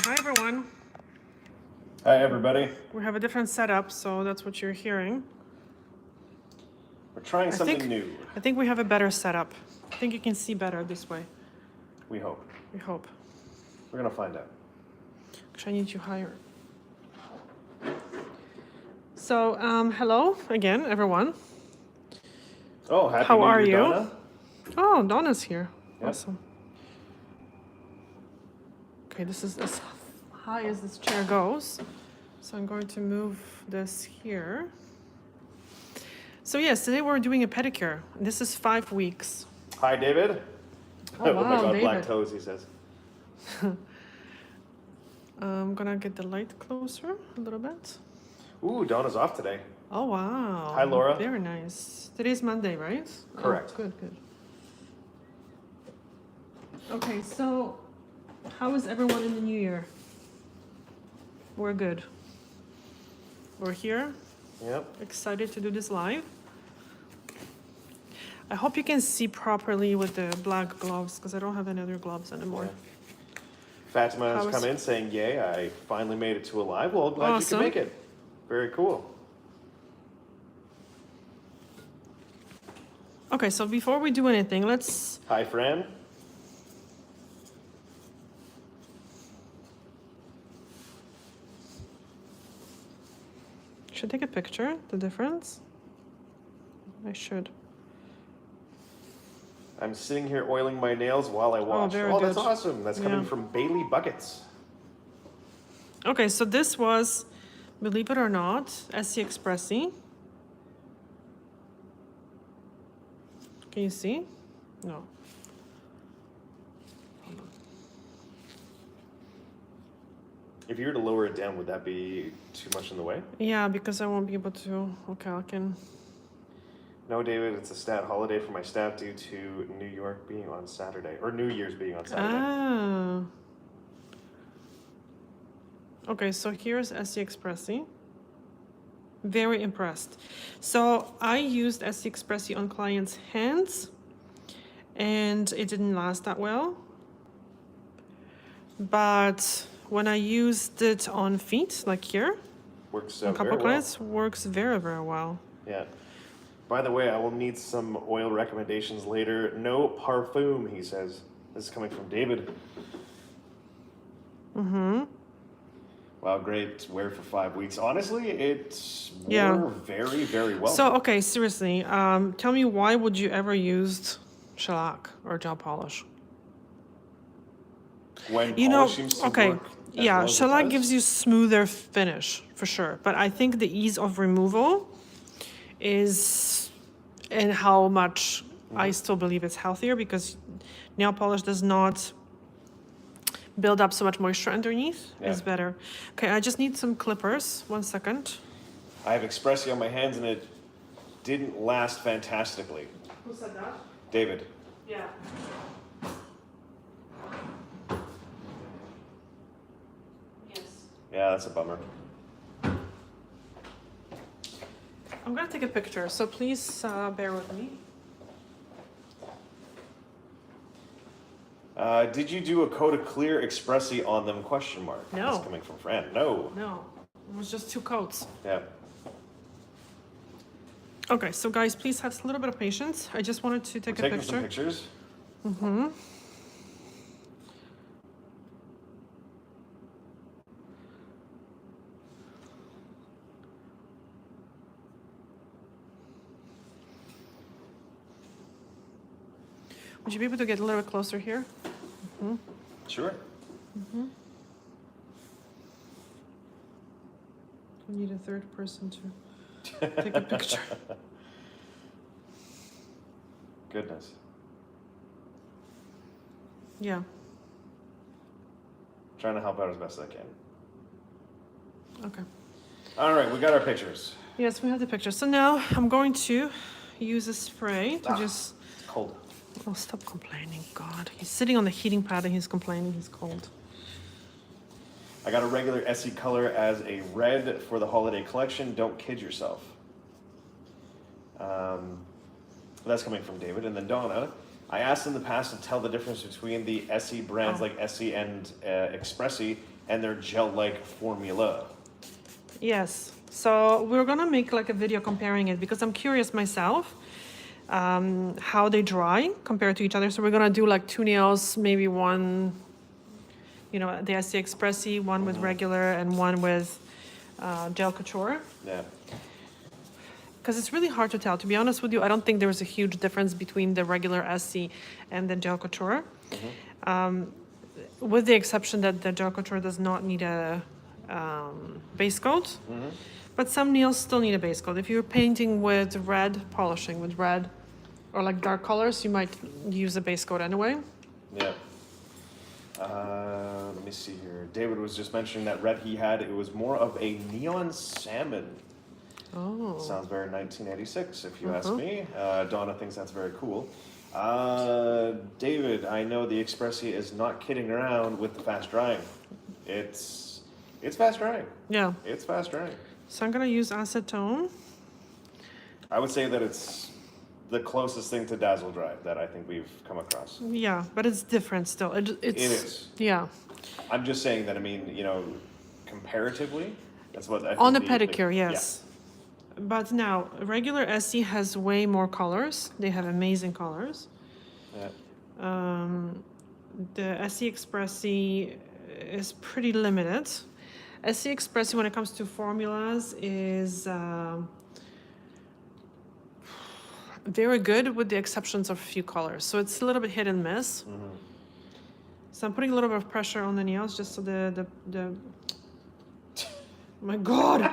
Hi everyone. Hi everybody. We have a different setup, so that's what you're hearing. We're trying something new. I think we have a better setup. I think you can see better this way. We hope. We hope. We're gonna find out. Actually, I need you higher. So, hello again, everyone. Oh, happy How New are Year, you? Donna. Oh, Donna's here. Yep. Awesome. Okay, this is as high as this chair goes. So I'm going to move this here. So yes, today we're doing a pedicure. This is 5 weeks. Hi, David. Oh, wow, my God, David. black toes, he says. I'm gonna get the light closer a little bit. Ooh, Donna's off today. Oh, wow. Hi, Laura. Very nice. Today's Monday, right? Correct. Oh, good, good. Okay, so how is everyone in the new year? We're good. We're here. Yep. Excited to do this live. I hope you can see properly with the black gloves because I don't have any other gloves anymore. Yeah. Fatima has come in saying, yay, I finally made it to a live. Well, glad Awesome. you could make it. Very cool. Okay, so before we do anything, let's... Hi, Fran. Should I take a picture, the difference? I should. I'm sitting here oiling my nails while I watch. very Oh, that's good. awesome. That's coming Yeah. from Bailey Buckets. Okay, so this was, believe it or not, Essie Expressie. Can you see? No. Hold on. If you were to lower it down, would that be too much in the way? Yeah, because I won't be able to. Okay, I can. No, David, it's a stat holiday for my staff due to New York being on Saturday, or New Year's being on Saturday. Ah. Okay, so here's Essie Expressie. Very impressed. So I used Essie Expressie on clients' hands, and it didn't last that well. But when I used it on feet, like here, Works a very couple well. clients, works very, very well. Yeah. By the way, I will need some oil recommendations later. No parfum, he says. This is coming from David. Mm-hmm. Wow, great to wear for 5 weeks. Honestly, it's Yeah. very, very well. So, okay, seriously, tell me, why would you ever use shellac or gel polish? When You know, polish seems to okay, work as yeah, well as it shellac does. gives you smoother finish, for sure. But I think the ease of removal is, and how much I still believe it's healthier, because nail polish does not build up so much moisture underneath. Yeah. Is better. Okay, I just need some clippers. 1 second. I have Expressie on my hands and it didn't last fantastically. Who said that? David. Yeah. Yes. Yeah, that's a bummer. I'm gonna take a picture, so please bear with me. Did you do a coat of clear Expressie on them? Question mark. No. That's coming from Fran. No. No, it was just 2 coats. Yeah. Okay, so guys, please have a little bit of patience. I just wanted to take We're a taking picture. some pictures. Mm-hmm. Would you be able to get a little bit closer here? Mm-hmm. Sure. Mm-hmm. We need a third person to take a picture. Goodness. Yeah. Trying to help out as best as I can. Okay. All right, we got our pictures. Yes, we have the picture. So now I'm going to use a spray to just... It's cold. Oh, stop complaining, God. He's sitting on the heating pad and he's complaining he's cold. I got a regular Essie color as a red for the holiday collection. Don't kid yourself. That's coming from David. And then Donna, I asked in the past to tell the difference between the Essie brands like Essie and Expressie and their gel-like formula. Yes. So we're gonna make like a video comparing it because I'm curious myself how they dry compared to each other. So we're gonna do like 2 nails, maybe one, you know, the Essie Expressie, one with regular and one with gel couture. Yeah. Because it's really hard to tell. To be honest with you, I don't think there was a huge difference between the regular Essie and the gel couture. With the exception that the gel couture does not need a base coat. But some nails still need a base coat. If you're painting with red, polishing with red, or like dark colors, you might use a base coat anyway. Yeah. Let me see here. David was just mentioning that red he had, it was more of a neon salmon. Oh. Sounds very 1986, if you ask me. Donna thinks that's very cool. David, I know the Expressie is not kidding around with the fast drying. It's fast drying. Yeah. It's fast drying. So I'm gonna use acetone. I would say that it's the closest thing to Dazzle Dry that I think we've come across. Yeah, but it's different still. It is. Yeah. I'm just saying that, I mean, you know, comparatively, that's what I think. On the pedicure, yes. But now, regular Essie has way more colors. They have amazing colors. Yeah. The Essie Expressie is pretty limited. Essie Expressie, when it comes to formulas, is very good with the exceptions of a few colors. So it's a little bit hit and miss. So I'm putting a little bit of pressure on the nails just so the my God.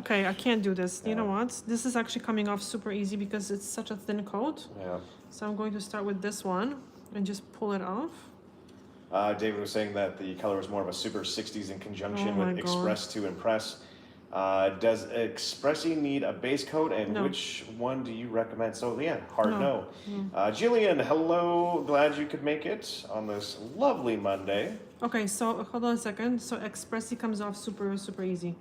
Okay, I can't do this. You know what? This is actually coming off super easy because it's such a thin coat. Yeah. So I'm going to start with this one and just pull it off. David was saying that the color was more of a super 60s in conjunction Oh my with God. Express to Impress. Does Expressie need a base coat, and No. which one do you recommend? So yeah, hard No. no. Jillian, hello. Glad you could make it on this lovely Monday. Okay, so hold on a second. So Expressie comes off super, super easy.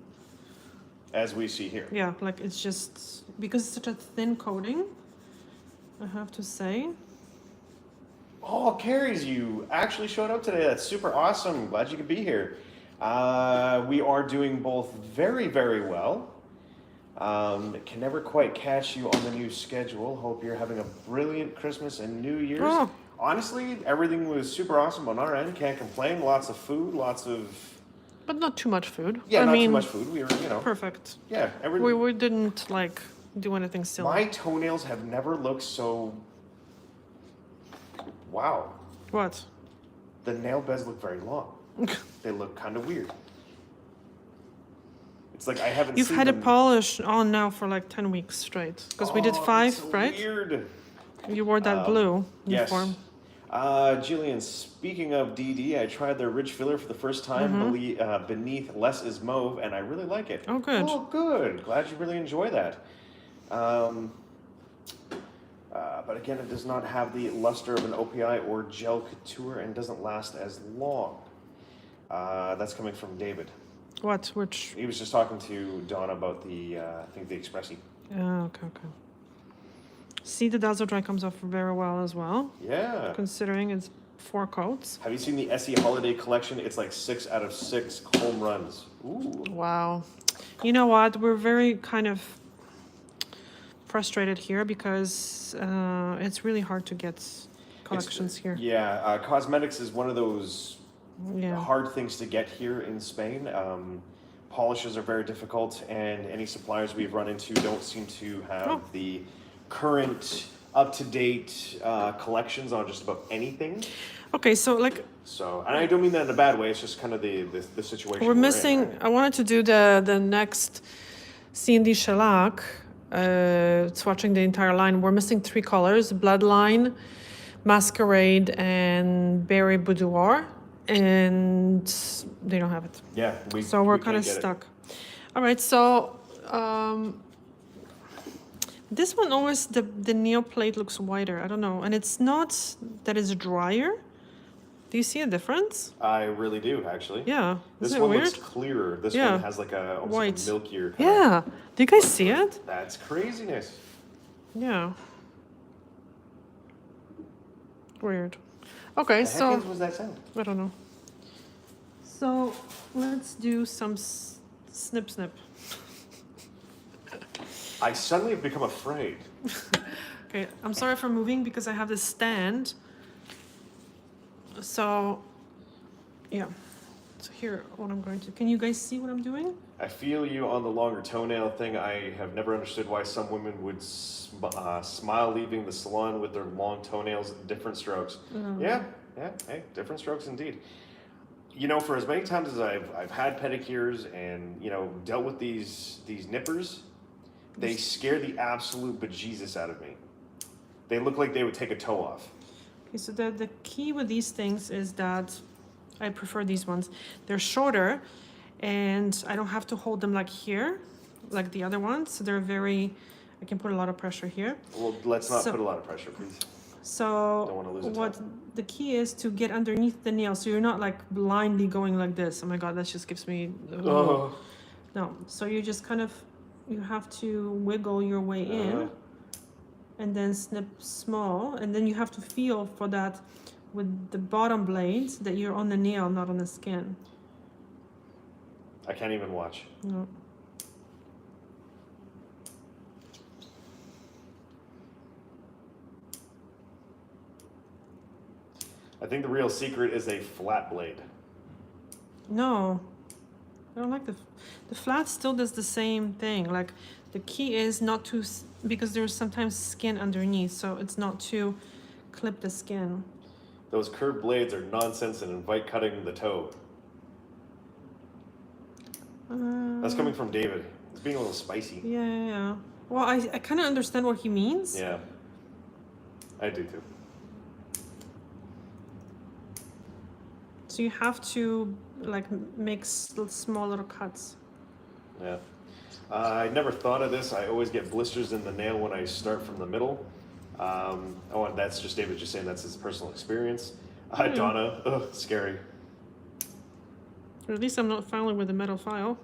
As we see here. Yeah, like it's just, because it's such a thin coating, I have to say. Oh, Carries, you actually showed up today. That's super awesome. Glad you could be here. We are doing both very, very well. Can never quite catch you on the new schedule. Hope you're having a brilliant Christmas and New Year's. Oh. Honestly, everything was super awesome on our end. Can't complain. Lots of food, lots of... But not too much food. Yeah, I not mean, too much food. We were, you know... Perfect. Yeah, everything... We didn't like do anything silly. My toenails have never looked so... Wow. What? The nail beds look very long. They look kind of weird. It's like I haven't You've seen had them... a polish on now for like 10 weeks straight. Because we did 5, so right? Weird. You wore that blue Yes. uniform. Jillian, speaking of DD, I tried their ridge filler for the first time beneath Less is Mauve, and I really like it. Oh, good. Oh, good. Glad you really enjoy that. But again, it does not have the luster of an OPI or gel couture and doesn't last as long. That's coming from David. What? Which? He was just talking to Donna about the, I think the Expressie. Oh, okay. See, the Dazzle Dry comes off very well as well. Yeah. Considering it's 4 coats. Have you seen the Essie Holiday Collection? It's like 6 out of 6 home runs. Ooh. Wow. You know what? We're very kind of frustrated here because it's really hard to get collections here. Yeah, cosmetics is one of those Yeah. hard things to get here in Spain. Polishes are very difficult, and any suppliers we've run into don't seem to have the current, up-to-date collections on just about anything. Okay, so like So, and I don't mean that in a bad way. It's just kind of the situation. we're in, missing. right? I wanted to do the next C&D shellac, swatching the entire line. We're missing 3 colors: Bloodline, Masquerade, and Berry Boudoir, and they don't have it. Yeah, So we're we kind of can't get it. stuck. All right, so this one always, the nail plate looks whiter. I don't know. And it's not that it's drier. Do you see a difference? I really do, actually. Yeah. This Isn't it one weird? looks clearer. This Yeah. one has like a almost White. like a milkier kind Yeah. Do you guys see it? That's craziness. Yeah. Weird. Okay, The so heck was that sound? I don't know. So let's do some snip snip. I suddenly have become afraid. Okay, I'm sorry for moving because I have this stand. So, yeah. So here, what I'm going to. Can you guys see what I'm doing? I feel you on the longer toenail thing. I have never understood why some women would smile leaving the salon with their long toenails, different strokes. Yeah, hey, different strokes indeed. You know, for as many times as I've had pedicures and, you know, dealt with these nippers, they scare the absolute bejesus out of me. They look like they would take a toe off. Okay, so the key with these things is that I prefer these ones. They're shorter and I don't have to hold them like here, like the other ones. So they're very, I can put a lot of pressure here. Well, let's not put a lot of pressure, please. So Don't want to lose a what toe. the key is to get underneath the nail. So you're not like blindly going like this. Oh my God, that just gives me, Oh. no. So you just kind of, you have to wiggle your way in and then snip small. And then you have to feel for that with the bottom blades that you're on the nail, not on the skin. I can't even watch. No. I think the real secret is a flat blade. No, I don't like the flat still does the same thing. Like the key is not to, because there's sometimes skin underneath, so it's not to clip the skin. Those curved blades are nonsense and invite cutting the toe. That's coming from David. It's being a little spicy. Yeah. Well, I kind of understand what he means. Yeah, I do too. So you have to like make small little cuts. Yeah. I never thought of this. I always get blisters in the nail when I start from the middle. Oh, and that's just David just saying that's his personal experience. Donna, ugh, scary. Or at least I'm not filing with a metal file.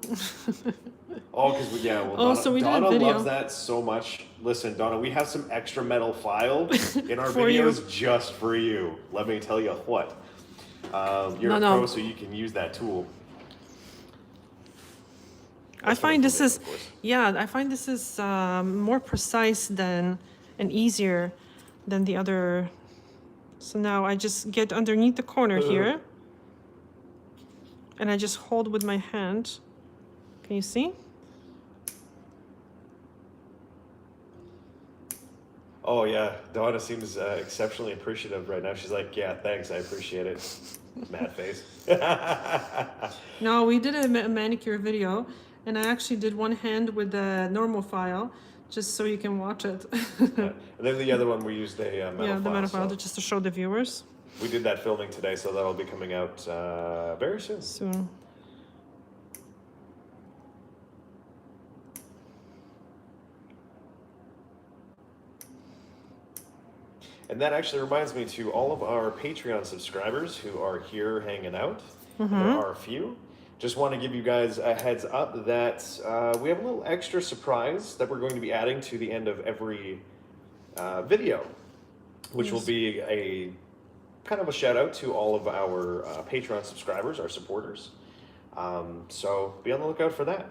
Oh, because yeah, well, Oh, Donna, so we did a Donna video. loves that so much. Listen, Donna, we have some extra metal file in our For videos you. just for you. Let me tell you what. You're a pro, so you can use that tool. I find this is, of course. yeah, I find this is more precise than and easier than the other. So now I just get underneath the corner here, and I just hold with my hand. Can you see? Oh yeah, Donna seems exceptionally appreciative right now. She's like, yeah, thanks, I appreciate it. Mad face. No, we did a manicure video, and I actually did one hand with the normal file, just so you can watch it. Yeah. And then the other one we used a metal Yeah, the file, metal file, so just to show the viewers. we did that filming today, so that'll be coming out very soon. Soon. And that actually reminds me to all of our Patreon subscribers who are here hanging out. And there are a few. Just want to give you guys a heads up that we have a little extra surprise that we're going to be adding to the end of every video, which will be a kind of a shout out to all of our Patreon subscribers, our supporters. So be on the lookout for that.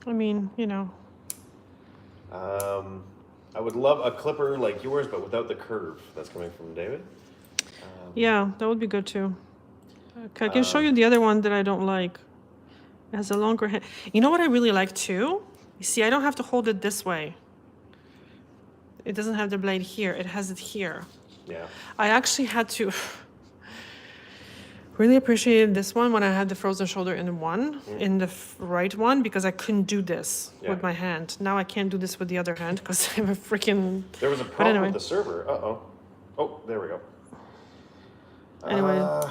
I mean, you know. I would love a clipper like yours, but without the curve. That's coming from David. Yeah, that would be good too. Okay, I can show you the other one that I don't like. It has a longer hand. You know what I really like too? You see, I don't have to hold it this way. It doesn't have the blade here. It has it here. Yeah. I actually had to really appreciate this one when I had the frozen shoulder in one, in the right one, because I couldn't do this with my hand. Now I can't do this with the other hand because I'm a freaking... There was a problem anyway. with the server. Uh-oh. Oh, there we go. Anyway,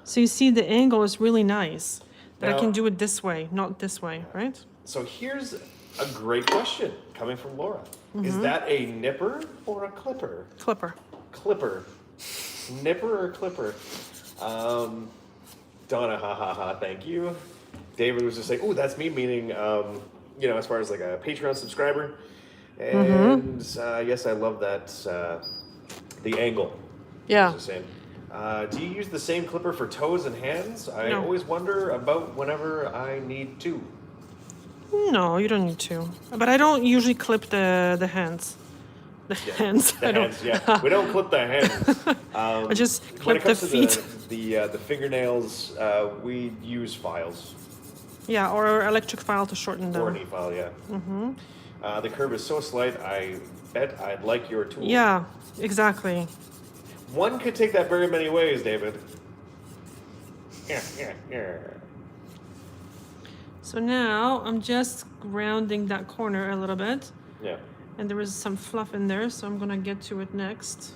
so you see the angle is really nice, but I Now- can do it this way, not this way, right? So here's a great question coming from Laura. Is that a nipper or a clipper? Clipper. Clipper. Nipper or clipper? Donna, ha ha ha, thank you. David was just like, oh, that's me, meaning, you know, as far as like a Patreon subscriber. And yes, I love that The angle. Yeah. Is the same. Do you use the same clipper for toes and hands? I No. always wonder about whenever I need to. No, you don't need to. But I don't usually clip the hands. The hands. The hands, yeah. We don't clip the hands. I just When it clip the comes to feet. the fingernails, we use files. Yeah, or electric file to shorten them. Or an EFILE, yeah. Mm-hmm. The curve is so slight, I bet I'd like your tool. Yeah, exactly. One could take that very many ways, David. Yeah. So now I'm just rounding that corner a little bit. Yeah. And there is some fluff in there, so I'm gonna get to it next.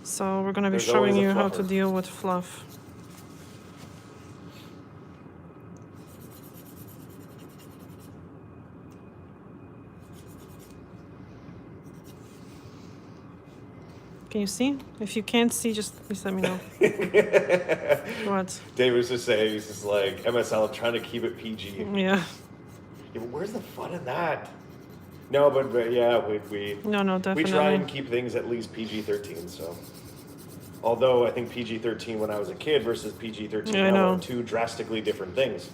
So we're gonna be There's showing always a you how to fluffer. deal with fluff. Can you see? If you can't see, just please let me know. What? David was just saying, he's just like, MSL, trying to keep it PG. Yeah. Yeah, but where's the fun in that? No, but yeah, we No, definitely. we try and keep things at least PG-13. So, although I think PG-13 when I was a kid versus PG-13 Yeah, I now know. are two drastically different things.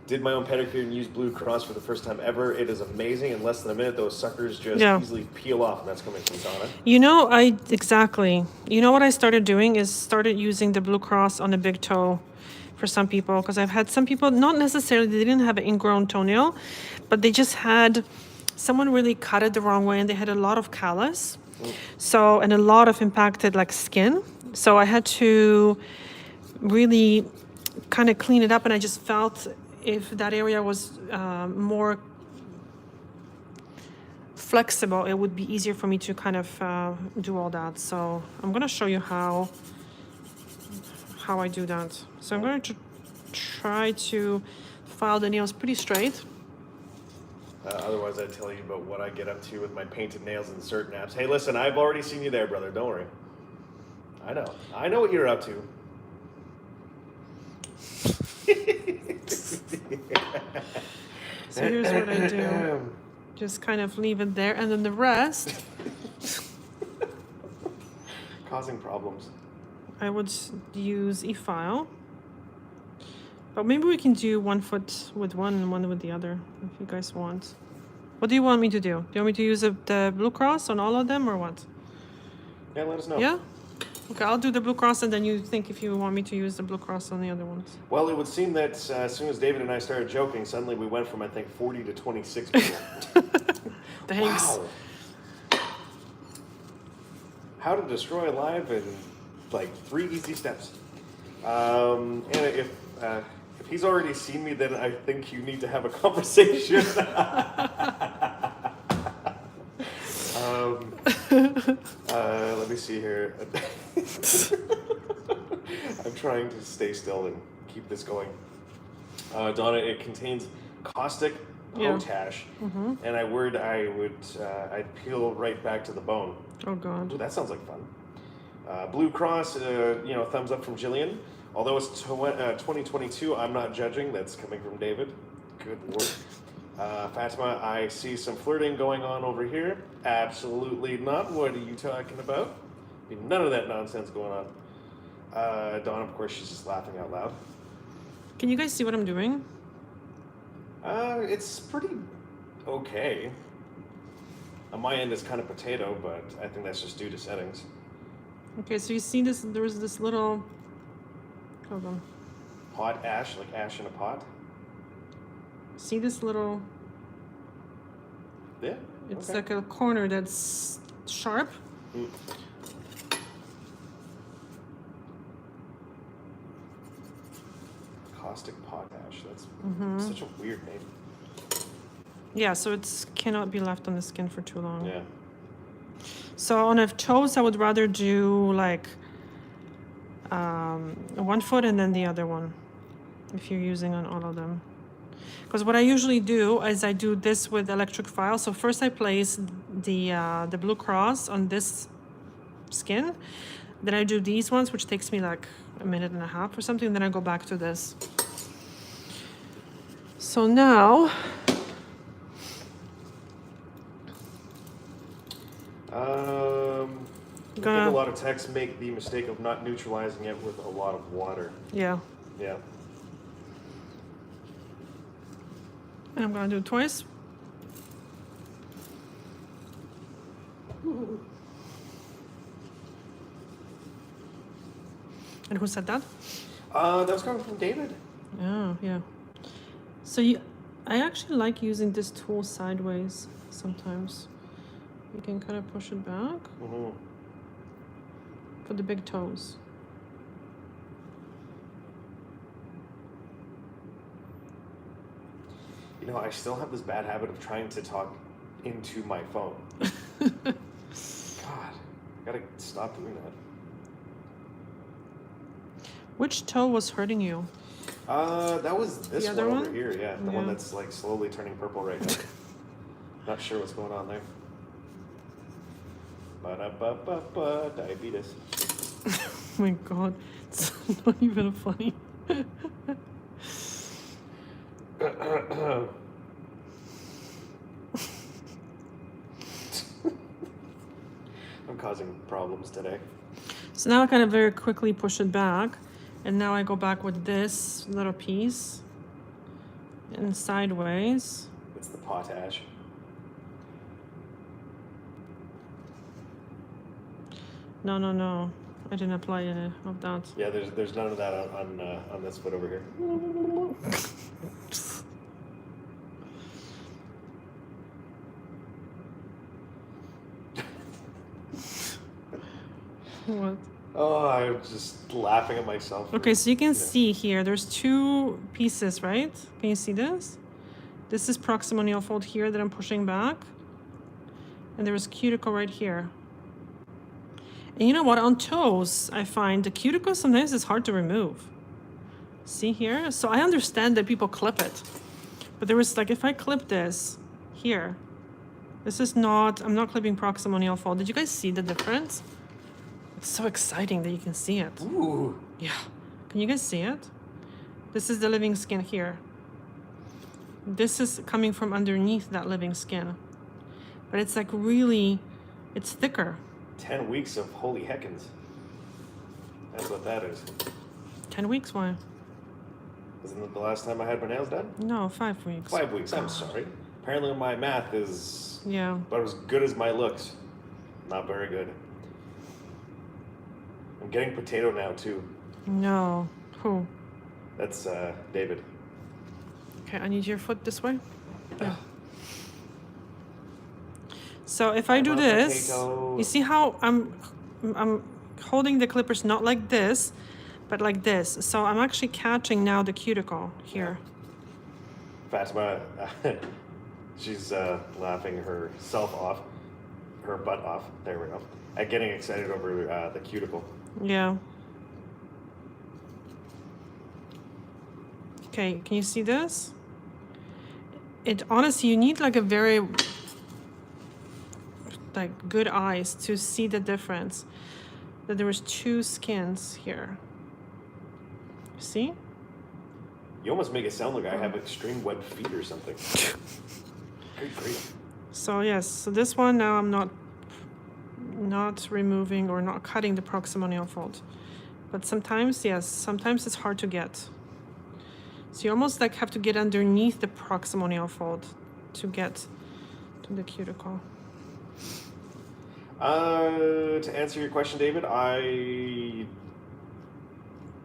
Did my own pedicure and use Blue Cross for the first time ever. It is amazing. In less than a minute, those suckers just Yeah. easily peel off, and that's coming from Donna. You know, exactly. You know what I started doing is started using the Blue Cross on the big toe for some people, because I've had some people, not necessarily, they didn't have an ingrown toenail, but they just had, someone really cut it the wrong way and they had a lot of callus. So, and a lot of impacted like skin. So I had to really kind of clean it up, and I just felt if that area was more flexible, it would be easier for me to kind of do all that. So I'm gonna show you how I do that. So I'm going to try to file the nails pretty straight. Otherwise, I'd tell you about what I get up to with my painted nails in certain apps. Hey, listen, I've already seen you there, brother. Don't worry. I know what you're up to. So here's what I do. Just kind of leave it there, and then the rest Causing problems. I would use EFILE. But maybe we can do 1 foot with one and one with the other, if you guys want. What do you want me to do? Do you want me to use the Blue Cross on all of them, or what? Yeah, let us know. Yeah? Okay, I'll do the Blue Cross, and then you think if you want me to use the Blue Cross on the other ones. Well, it would seem that as soon as David and I started joking, suddenly we went from, I think, 40 to 26 people. Thanks. Wow. How to destroy a live in, like, 3 easy steps. And if he's already seen me, then I think you need to have a conversation. Let me see here. I'm trying to stay still and keep this going. Donna, it contains caustic potash, and I worried I'd peel right back to the bone. Oh God. Ooh, that sounds like fun. Blue Cross, thumbs up from Jillian. Although it's 2022, I'm not judging. That's coming from David. Good lord. Fatima, I see some flirting going on over here. Absolutely not. What are you talking about? None of that nonsense going on. Dawn, of course, she's just laughing out loud. Can you guys see what I'm doing? It's pretty okay. On my end, it's kind of potato, but I think that's just due to settings. Okay, so you see this, there was this little, hold on. Pot ash, like ash in a pot? See this little, Yeah. it's okay. like a corner that's sharp. Mm. Caustic potash, that's such a weird name. Yeah, so it cannot be left on the skin for too long. Yeah. So on a toes, I would rather do like 1 foot and then the other one, if you're using on all of them. Because what I usually do is I do this with electric file. So first I place the Blue Cross on this skin. Then I do these ones, which takes me like a minute and a half or something. Then I go back to this. So now I think a Gonna- lot of techs make the mistake of not neutralizing it with a lot of water. Yeah. Yeah. And I'm gonna do it twice. And who said that? That was coming from David. Oh, yeah. So I actually like using this tool sideways sometimes. You can kind of push it back Mm-hmm. for the big toes. You know, I still have this bad habit of trying to talk into my phone. God, I gotta stop doing that. Which toe was hurting you? That was this The other one over one? here, yeah. The one Yeah. that's like slowly turning purple right now. Not sure what's going on there. Ba-da-ba-ba-ba, diabetes. Oh my god, it's not even funny. I'm causing problems today. So now I kind of very quickly push it back, and now I go back with this little piece and sideways. It's the potash. No. I didn't apply any of that. Yeah, there's none of that on this foot over here. What? Oh, I'm just laughing at myself. Okay, so you can Yeah. see here, there's two pieces, right? Can you see this? This is proximal fold here that I'm pushing back. And there is cuticle right here. And you know what? On toes, I find the cuticle sometimes is hard to remove. See here? So I understand that people clip it. But there was like, if I clip this here, this is not, I'm not clipping proximal fold. Did you guys see the difference? It's so exciting that you can see it. Ooh. Yeah. Can you guys see it? This is the living skin here. This is coming from underneath that living skin. But it's like really, it's thicker. 10 weeks of holy heckins. That's what that is. 10 weeks, why? Isn't it the last time I had my nails done? No, 5 weeks. 5 weeks, I'm sorry. Apparently my math is Yeah. about as good as my looks. Not very good. I'm getting potato now too. No. Who? That's David. Okay, I need your foot this way. Yeah. So if I do I'm a this, potato. you see how I'm holding the clippers not like this, but like this. So I'm actually catching now the cuticle here. Fatima, she's laughing herself off, her butt off. There we go. At getting excited over the cuticle. Yeah. Okay, can you see this? It honestly, you need like a very like good eyes to see the difference. That there was two skins here. See? You almost make it sound like I have extreme web feet or something. Good grief. So yes, so this one now I'm not removing or not cutting the proximal fold. But sometimes, yes, sometimes it's hard to get. So you almost like have to get underneath the proximal fold to get to the cuticle. To answer your question, David, I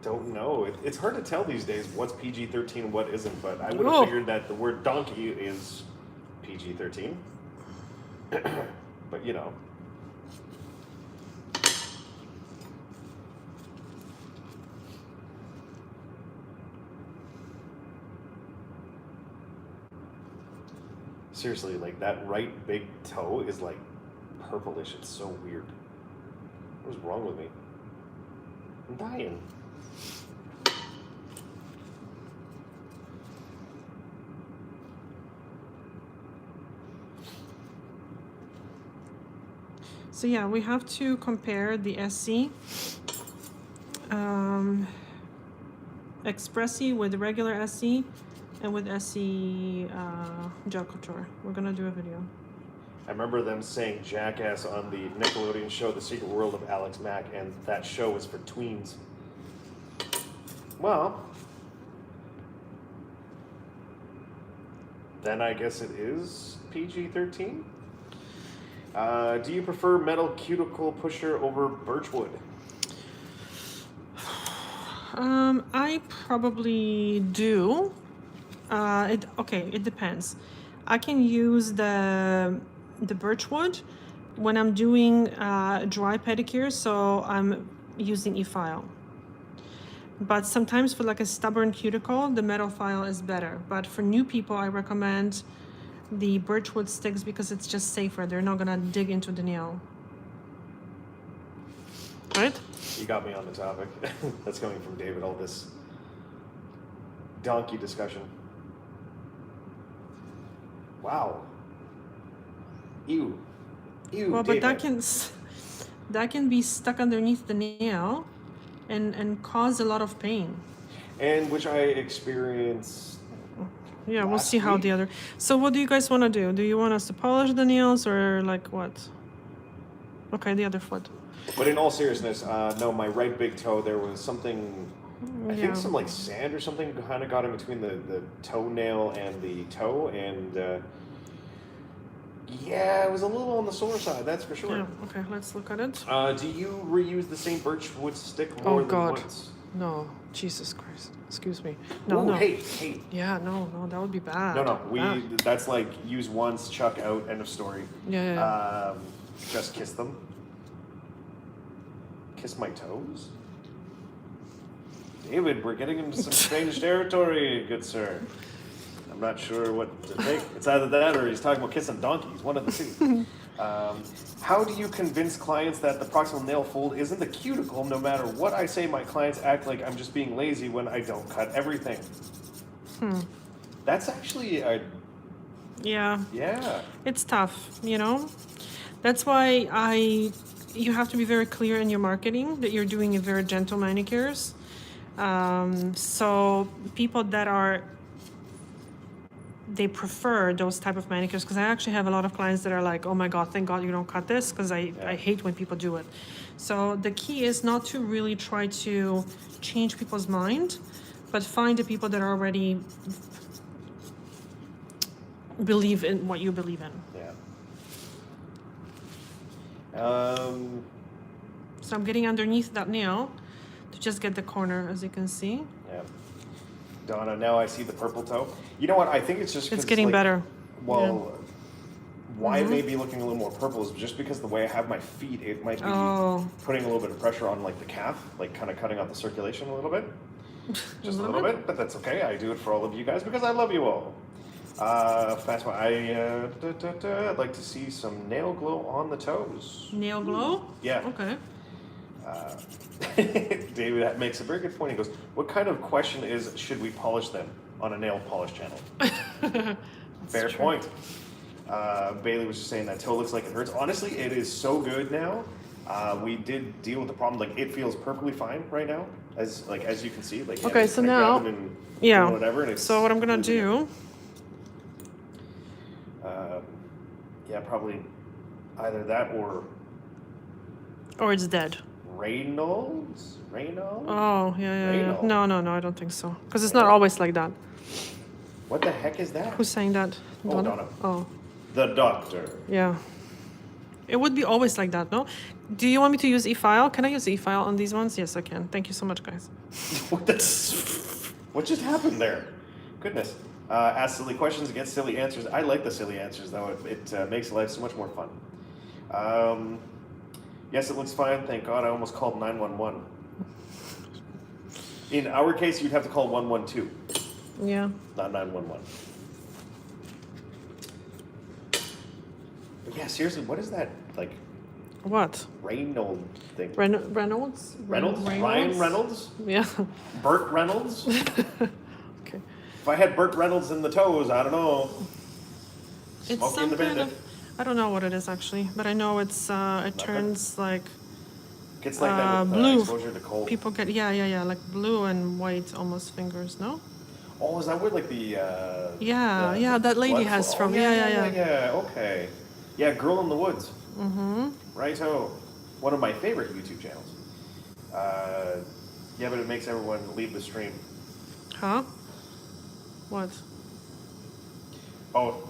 don't know. It's hard to tell these days what's PG-13 and what isn't, but I would have Oh. figured that the word donkey is PG-13. But, you know. Seriously, like that right big toe is like purplish. It's so weird. What is wrong with me? I'm dying. So yeah, we have to compare the Essie Expressie with the regular Essie and with Essie Gel Couture. We're gonna do a video. I remember them saying Jackass on the Nickelodeon show The Secret World of Alex Mack, and that show was for tweens. Well, then I guess it is PG-13. Do you prefer metal cuticle pusher over birchwood? I probably do. It depends. I can use the birchwood when I'm doing dry pedicure, so I'm using EFILE. But sometimes for like a stubborn cuticle, the metal file is better. But for new people, I recommend the birchwood sticks because it's just safer. They're not gonna dig into the nail. Right? You got me on the topic. That's coming from David, all this donkey discussion. Wow. Ew. Ew, Well, David. but that can be stuck underneath the nail and cause a lot of pain. And which I experienced. Yeah, we'll Last see how week. the other. So what do you guys want to do? Do you want us to polish the nails or like what? Okay, the other foot. But in all seriousness, no, my right big toe, there was something, I Yeah. think some like sand or something kind of got in between the toenail and the toe, and yeah, it was a little on the sore side, that's for sure. Yeah, okay, let's look at it. Do you reuse the same birchwood stick Oh, more than God. once? No, Jesus Christ. Excuse me. No, Ooh, no. hey. Yeah, no, that would be bad. No, Bad. that's like use once, chuck out, end of story. Yeah. Just kiss them. Kiss my toes? David, we're getting into some strange territory, good sir. I'm not sure what to think. It's either that or he's talking about kissing donkeys, one of the two. How do you convince clients that the proximal nail fold isn't the cuticle? No matter what I say, my clients act like I'm just being lazy when I don't cut everything. That's actually a... Yeah. Yeah. It's tough, you know? That's why you have to be very clear in your marketing that you're doing a very gentle manicures. So people that they prefer those type of manicures, because I actually have a lot of clients that are like, oh my God, thank God you don't cut this, because I hate when people do it. So the key is not to really try to change people's mind, but find the people that already believe in what you believe in. Yeah. So I'm getting underneath that nail to just get the corner, as you can see. Yeah. Donna, now I see the purple toe. You know what? I think it's just 'cause It's getting like, better. Well, why it may be looking a little more purple is just because the way I have my feet, it might be putting a little bit of pressure on like the calf, like kind of cutting off the circulation a little bit. Just a little bit, but that's okay. I do it for all of you guys because I love you all. Fast one. I'd like to see some nail glow on the toes. Nail glow? Yeah. Okay. David makes a very good point. He goes, what kind of question is, should we polish them on a nail polish channel? Fair point. Bailey was just saying that toe looks like it hurts. Honestly, it is so good now. We did deal with the problem. Like, it feels perfectly fine right now, as you can see. Like, Okay, so now, and whatever. And it's so what I'm gonna really do? yeah, probably either that or It's dead. Reynolds. Oh, yeah. Reynolds. No, I don't think so. Because it's not always like that. What the heck is that? Who's saying that? Oh, Donna. Oh, The doctor. yeah. It would be always like that, no? Do you want me to use EFILE? Can I use EFILE on these ones? Yes, I can. Thank you so much, guys. What just happened there? Goodness. Ask silly questions, get silly answers. I like the silly answers, though. It makes life so much more fun. Yes, it looks fine. Thank God I almost called 911. In our case, you'd have to call 112, Yeah. not 911. But yeah, seriously, what is that, like, What? Reynolds thing? Reynolds? Reynolds? Ryan Reynolds? Yeah. Burt Reynolds? Okay. If I had Burt Reynolds in the toes, I don't know. It's Smokey and the some kind Bandit. of, I don't know what it is actually, but I know it's it turns like Gets like that with blue. exposure to cold. People get like blue and white almost fingers, no? Oh, is that where like the Yeah, that lady blood has flow- from. oh, Yeah. yeah. Okay. Yeah, Girl in the Woods. Mm-hmm. Righto. One of my favorite YouTube channels. Yeah, but it makes everyone leave the stream. Huh? What? Oh,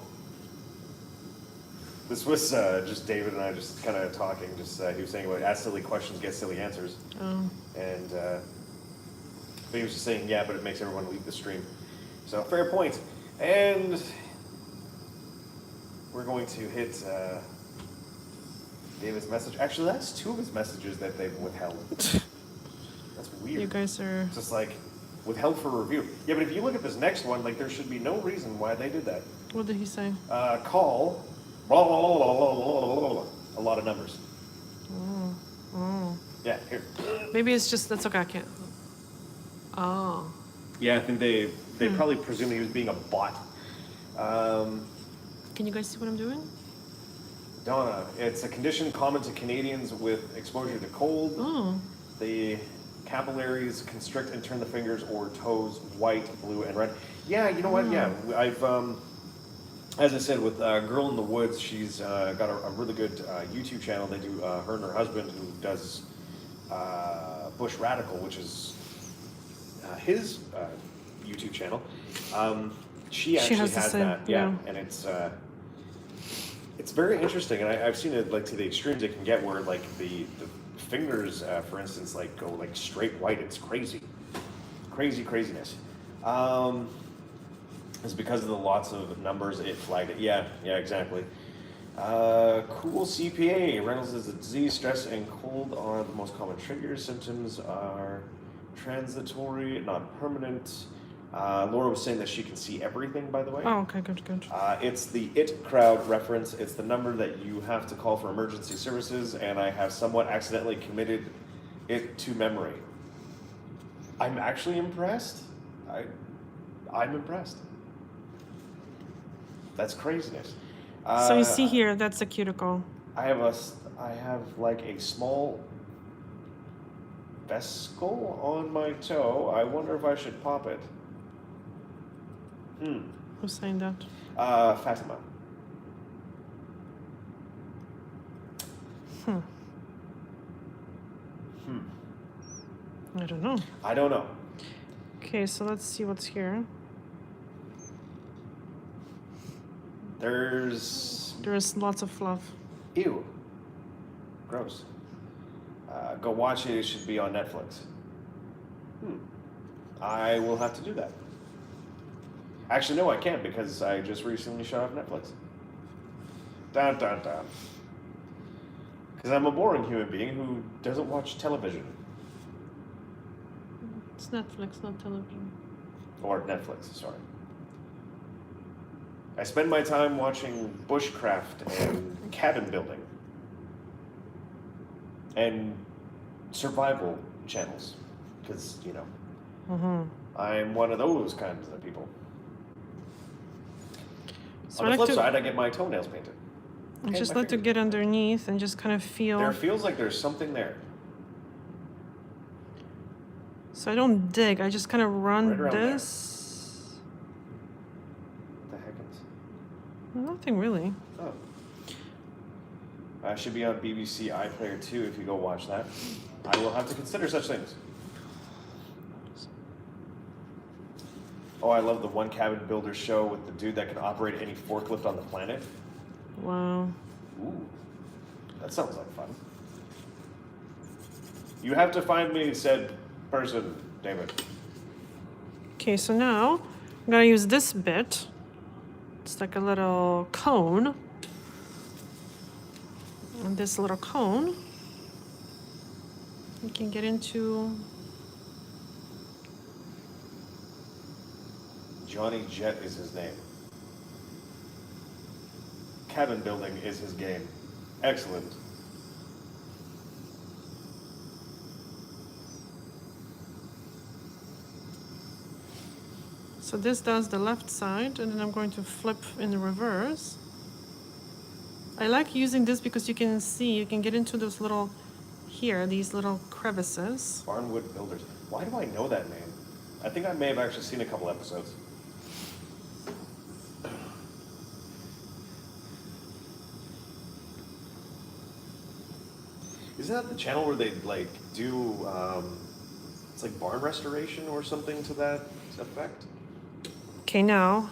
this was just David and I just kind of talking. Just he was saying about ask silly questions, get silly answers, Oh. and but he was just saying, yeah, but it makes everyone leave the stream. So fair point. And we're going to hit David's message. Actually, that's 2 of his messages that they've withheld. That's weird. You guys are... Just like withheld for review. Yeah, but if you look at this next one, like there should be no reason why they did that. What did he say? Call. Blah, blah, blah, blah, blah, blah, blah, blah. A lot of numbers. Oh. Oh. Yeah, here. Maybe it's just... That's okay, I can't... Oh. Yeah, I think they probably presumed he was being a bot. Can you guys see what I'm doing? Donna, it's a condition common to Canadians with exposure to cold. Oh. The capillaries constrict and turn the fingers or toes white, blue, and red. Yeah, you know what? Yeah, I've, as I said, with Girl in the Woods, she's got a really good YouTube channel. They do, her and her husband, who does Bush Radical, which is his YouTube channel. She actually has that, yeah, and it's very interesting, and I've seen it like to the extremes it can get, where like the fingers, for instance, like go like straight white. It's craziness. It's because of the lots of numbers it flagged it. Yeah, exactly. Cool CPA. Reynolds is a disease. Stress and cold are the most common triggers. Symptoms are transitory, not permanent. Laura was saying that she can see everything, by the way. Oh, okay, good. It's the IT crowd reference. It's the number that you have to call for emergency services, and I have somewhat accidentally committed it to memory. I'm actually impressed. I'm impressed. That's craziness. So you see here, that's a cuticle. I have like a small vesicle on my toe. I wonder if I should pop it. Who's saying that? Fatima. I don't know. I don't know. Okay, so let's see what's here. There's lots of fluff. Ew. Gross. Go watch it. It should be on Netflix. I will have to do that. Actually, no, I can't, because I just recently shut off Netflix. Dun. Because I'm a boring human being who doesn't watch television. It's Netflix, not television. Or Netflix, sorry. I spend my time watching bushcraft and cabin building. And survival channels. Because, you know, I'm one of those kinds of people. So On the flip side, I get my toenails painted. I just like to get underneath and just kind of feel. There feels like there's something there. So I don't dig. I just kind of run Right this. What the heck is? Nothing really. Oh. Should be on BBC iPlayer 2 if you go watch that. I will have to consider such things. Oh, I love the One Cabin Builder show with the dude that can operate any forklift on the planet. Wow. Ooh, that sounds like fun. You have to find me said person, David. Okay, so now I'm gonna use this bit. It's like a little cone. And this little cone, you can get into. Johnny Jet is his name. Cabin building is his game. Excellent. So this does the left side, and then I'm going to flip in the reverse. I like using this because you can see, you can get into those little, here, these little crevices. Barnwood Builders. Why do I know that name? I think I may have actually seen a couple episodes. Isn't that the channel where they like do it's like barn restoration or something to that effect? Okay, now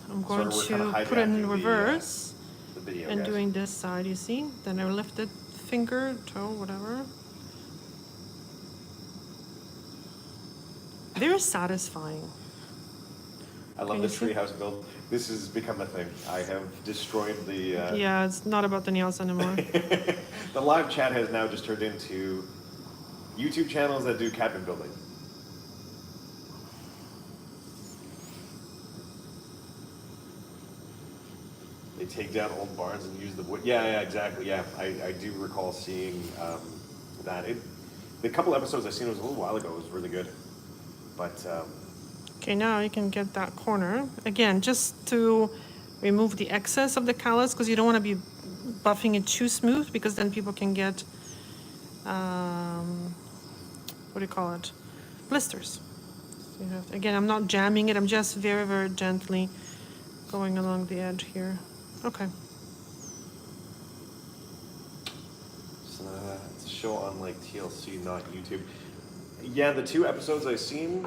I'm Sorry, going we're kinda to put it in hijacking reverse the video, and guys. doing this side, you see? Then I lift it, finger, toe, whatever. Very satisfying. I love Can this you see? treehouse build. This has become a thing. I have destroyed the Yeah, it's not about the nails anymore. the live chat has now just turned into YouTube channels that do cabin building. They take down old barns and use the wood. Yeah, exactly. Yeah, I do recall seeing that. The couple episodes I seen, it was a little while ago. It was really good, but Okay, now you can get that corner. Again, just to remove the excess of the callus, because you don't want to be buffing it too smooth, because then people can get, what do you call it? Blisters. So you have again, I'm not jamming it, I'm just very, very gently going along the edge here. Okay. it's a show on like TLC, not YouTube. Yeah, the 2 episodes I've seen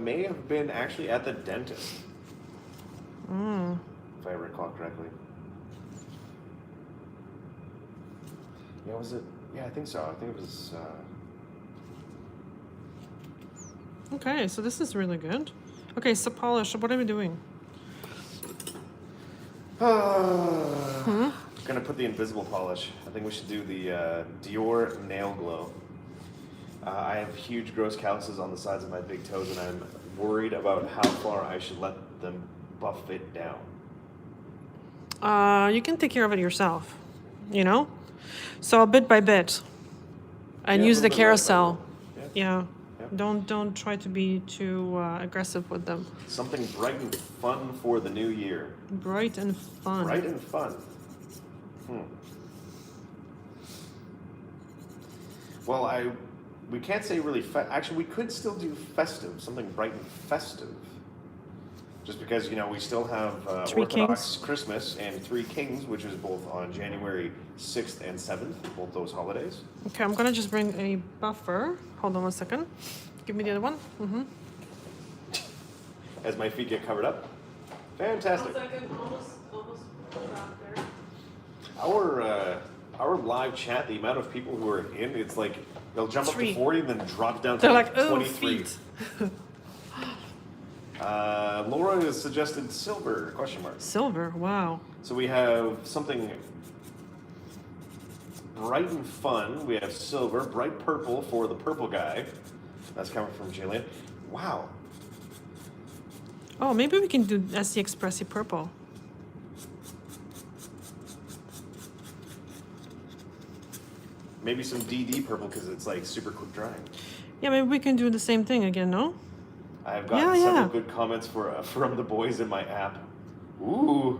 may have been actually at the dentist, if I recall correctly. Yeah, was it? Yeah, I think so. I think it was. Okay, so this is really good. Okay, so polish, what are we doing? Gonna put the invisible polish. I think we should do the Dior Nail Glow. I have huge gross calluses on the sides of my big toes, and I'm worried about how far I should let them buff it down. You can take care of it yourself, you know? So bit by bit. And Yeah, use a the little bit less by carousel. little. Yeah. Yeah. Don't try to be too aggressive with them. Something bright and fun for the new year. Bright and fun. Bright and fun. Well, we can't say really. Actually, we could still do festive. Something bright and festive. Just because we still have Three Orthodox Kings. Christmas and Three Kings, which is both on January 6th and 7th, both those holidays. Okay, I'm gonna just bring a buffer. Hold on 1 second. Give me the other one. As my feet get covered up. Fantastic. 1 second, almost dropped there. Our live chat, the amount of people who are in, it's like they'll jump up 3. to 40 and then drop down to They're like, oh, 23. feet. Laura has suggested silver, ? Silver, wow. So we have something bright and fun. We have silver, bright purple for the purple guy. That's coming from Jillian. Wow. Oh, maybe we can do Essie Expressie purple. Maybe some DD purple because it's like super quick drying. Yeah, maybe we can do the same thing again, no? I've gotten Yeah, several yeah. good comments from the boys in my app. Ooh.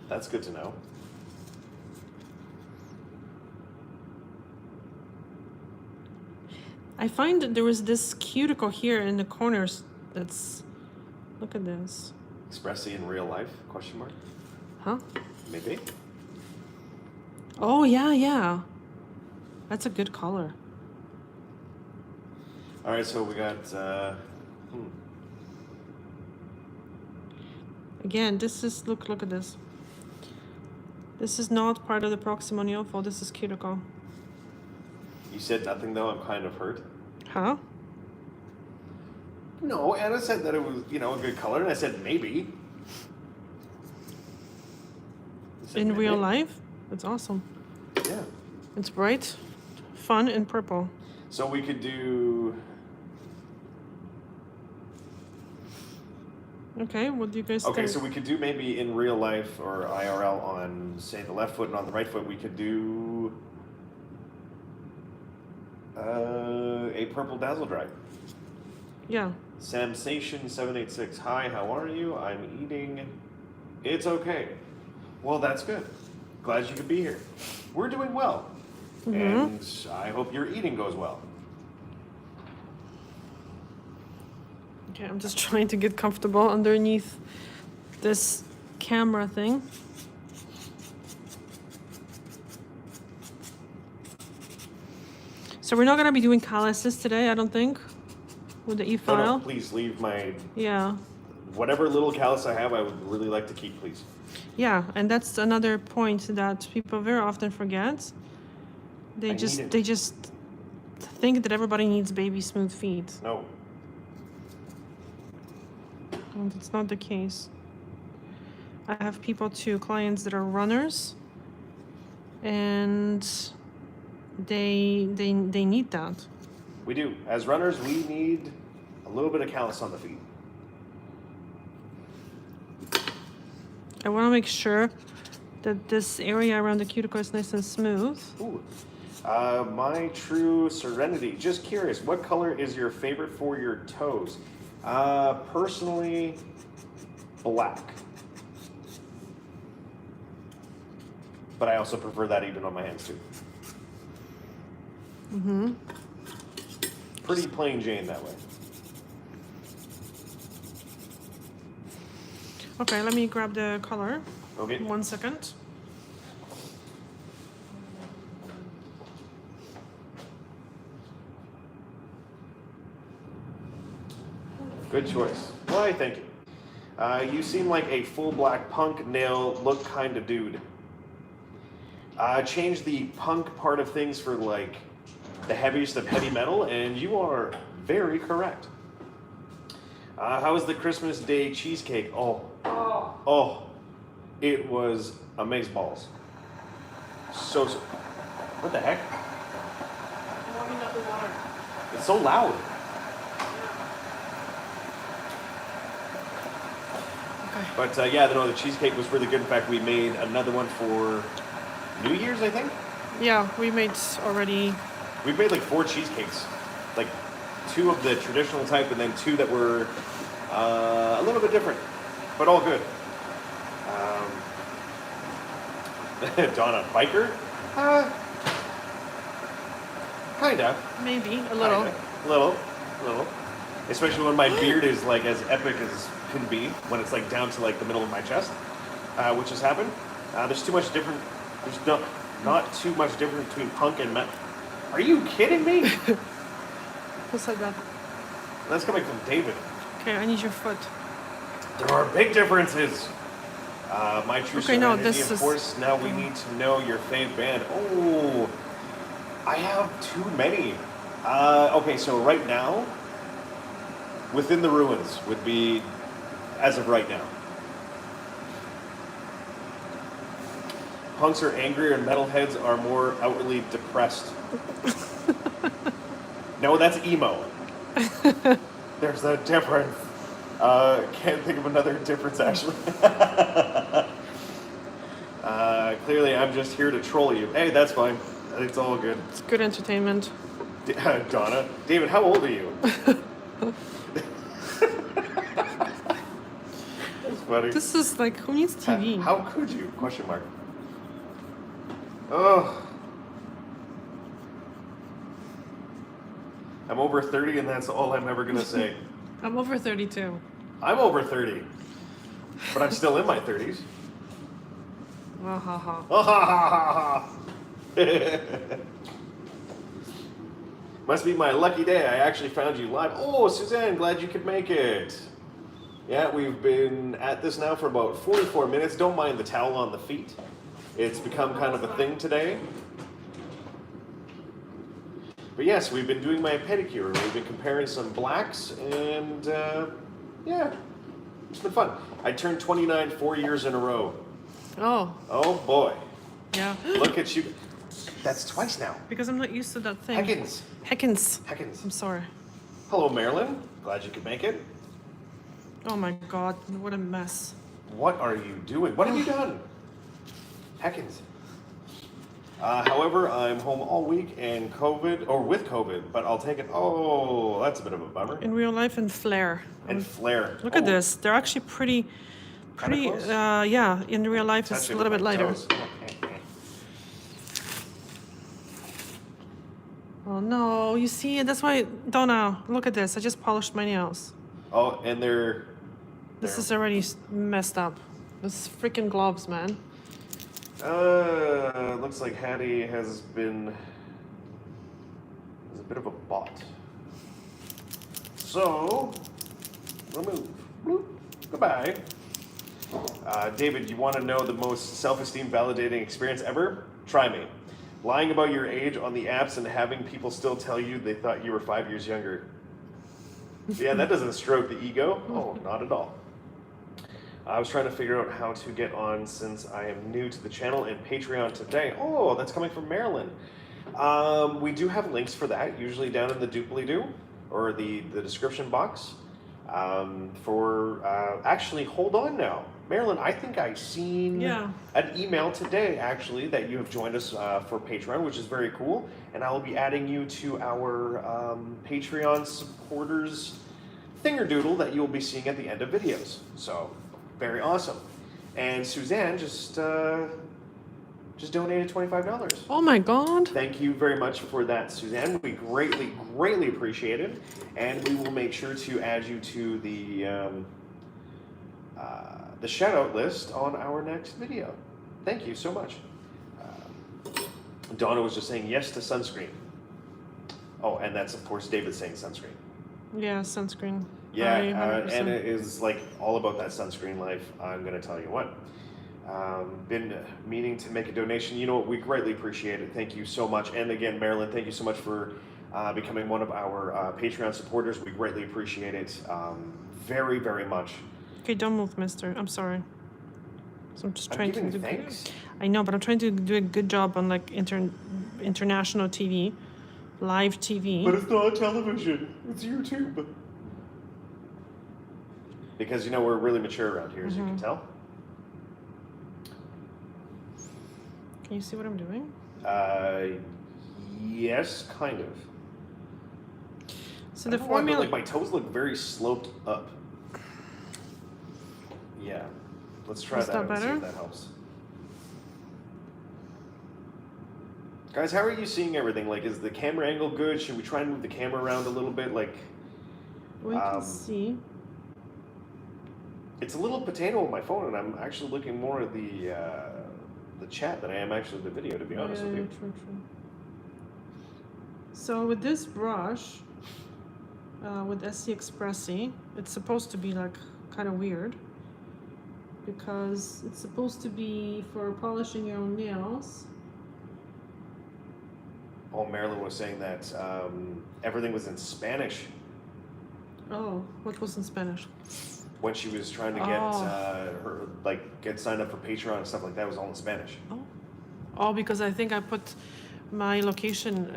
That's good to know. I find that there was this cuticle here in the corners that's, look at this. Expressie in real life? ? Huh? Maybe. Oh, yeah. That's a good color. All right, so we got. Again, this is, look at this. This is not part of the proximal nail fold, this is cuticle. You said nothing though. I'm kind of hurt. Huh? No, Anna said that it was a good color, and I said maybe. You said In maybe. real life? That's awesome. Yeah. It's bright, fun, and purple. So we could do. Okay, what do you guys Okay, think? so we could do maybe in real life or IRL on, say, the left foot, and on the right foot we could do a purple Dazzle Dry. Yeah. Samsation786. Hi, how are you? I'm eating. It's okay. Well, that's good. Glad you could be here. We're doing well. And I hope your eating goes well. Okay, I'm just trying to get comfortable underneath this camera thing. So we're not gonna be doing Calluses today, I don't think, with the No, EFILE. no, please leave my Yeah. whatever little callus I have. I would really like to keep, please. Yeah, and that's another point that people very often forget. They I just need it. they just think that everybody needs baby smooth feet, No. and it's not the case. I have people too, clients that are runners, and they need that. We do. As runners, we need a little bit of callus on the feet. I want to make sure that this area around the cuticle is nice and smooth. Ooh. My true serenity. Just curious, what color is your favorite for your toes? Personally, black. But I also prefer that even on my hands too. Mm-hmm. Pretty plain Jane that way. Okay, let me grab the color. Okay. 1 second. Good choice. Why, thank you. You seem like a full black punk nail look kind of dude. Change the punk part of things for like the heaviest of heavy metal, and you are very correct. How was the Christmas Day cheesecake? Oh, it was amazeballs. So, what the heck? It's so loud. Okay. But yeah, no, the cheesecake was really good. In fact, we made another one for New Year's, I think. Yeah, we made already. We made like 4 cheesecakes, like 2 of the traditional type, and then 2 that were a little bit different, but all good. Donna, biker? Kinda. Maybe a little. Little. Especially when my beard is like as epic as can be, when it's like down to like the middle of my chest, which has happened. There's too much different. There's not too much difference between punk and metal. Are you kidding me? Who said that? That's coming from David. Okay, I need your foot. There are big differences. My true Okay, no, serenity, this of is- course. Now we need to know your fave band. Oh, I have too many. Okay, so right now, Within the Ruins would be, as of right now. Punks are angrier and metalheads are more outwardly depressed. No, that's emo. There's a difference. Can't think of another difference, actually. Clearly, I'm just here to troll you. Hey, that's fine. It's all good. It's good entertainment. Donna. David, how old are you? That's funny. This is like, who needs TV? How could you? Question mark. Oh. I'm over 30 and that's all I'm ever gonna say. I'm over 32. I'm over 30. But I'm still in my 30s. Ha ha ha. Oh, ha, ha, ha, ha. Must be my lucky day. I actually found you live. Oh, Suzanne, glad you could make it. Yeah, we've been at this now for about 44 minutes. Don't mind the towel on the feet. It's become kind of a thing today. But yes, we've been doing my pedicure. We've been comparing some blacks, and yeah, it's been fun. I turned 29 4 years in a row. Oh, Oh boy. yeah. Look at you. That's twice now. Because I'm not used to that thing. Heckins. Heckins. Heckins. I'm sorry. Hello, Marilyn. Glad you could make it. Oh my god, what a mess. What are you doing? What have you done? Heckins. However, I'm home all week and with COVID, but I'll take it. Oh, that's a bit of a bummer. In real life and flare. And flare. Look at this. They're actually pretty, close? yeah, in real life it's Touch a it little with bit my lighter. toes. Oh no, you see, that's why, Donna, look at this. I just polished my nails. Oh, and This is already messed up. This is freaking gloves, man. looks like Hattie has been is a bit of a bot. So, remove. Bloop. Goodbye. David, you want to know the most self-esteem validating experience ever? Try me. Lying about your age on the apps and having people still tell you they thought you were 5 years younger. Yeah, that doesn't stroke the ego. Oh, not at all. I was trying to figure out how to get on since I am new to the channel and Patreon today. Oh, that's coming from Maryland. We do have links for that, usually down in the doobly-doo, or the description box. Actually, hold on now. Marilyn, I think I've seen an email today, actually, that you have joined us for Patreon, which is very cool. And I will be adding you to our Patreon supporters thingerdoodle that you will be seeing at the end of videos. So, very awesome. And Suzanne just donated $25. Oh my God. Thank you very much for that, Suzanne. We greatly, greatly appreciate it. And we will make sure to add you to the shout out list on our next video. Thank you so much. Donna was just saying yes to sunscreen. Oh, and that's of course David saying sunscreen. Yeah, sunscreen. Yeah, and it is like all about that sunscreen life. I'm gonna tell you what. Been meaning to make a donation. You know what? We greatly appreciate it. Thank you so much. And again, Marilyn, thank you so much for becoming one of our Patreon supporters. We greatly appreciate it very, very much. Okay, don't move, mister. I'm sorry. So I'm just trying to do thanks. I know, but I'm trying to do a good job on like international TV, live TV. But it's not television. It's YouTube. Because you know we're really mature around here, as you can tell. Can you see what I'm doing? Yes, kind of. So the formula, like my toes look very sloped up. Yeah, let's try that out and see if that helps. Guys, how are you seeing everything? Like, is the camera angle good? Should we try and move the camera around a little bit? Like, we can see. It's a little potato on my phone, and I'm actually looking more at the chat than I am actually the video, to be honest with you. True. So with this brush, with Essie Expressie, it's supposed to be like kind of weird because it's supposed to be for polishing your own nails. Oh, Marilyn was saying that everything was in Spanish. Oh, what was in Spanish? When she was trying to get signed up for Patreon and stuff like that, it was all in Spanish. Oh, because I think I put my location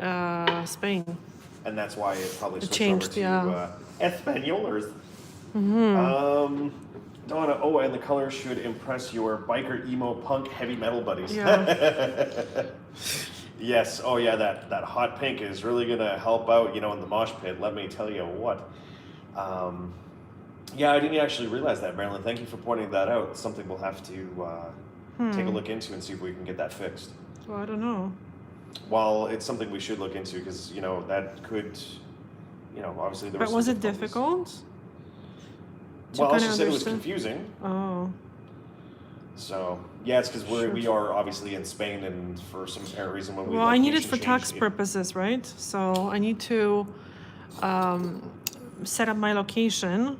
Spain. And that's why it probably switched changed, over to Espanolers. Donna, and the color should impress your biker, emo, punk, heavy metal buddies. Yeah. Yes. Oh yeah, that hot pink is really gonna help out, in the mosh pit. Let me tell you what. Yeah, I didn't actually realize that, Marilyn. Thank you for pointing that out. It's something we'll have to take a look into and see if we can get that fixed. Well, I don't know. Well, it's something we should look into because, that could, obviously there was. But was it difficult? Well, she said it was confusing. Oh. So, yeah, it's because we are obviously in Spain, and for some apparent reason when we. Well, I need it for tax purposes, right? So I need to set up my location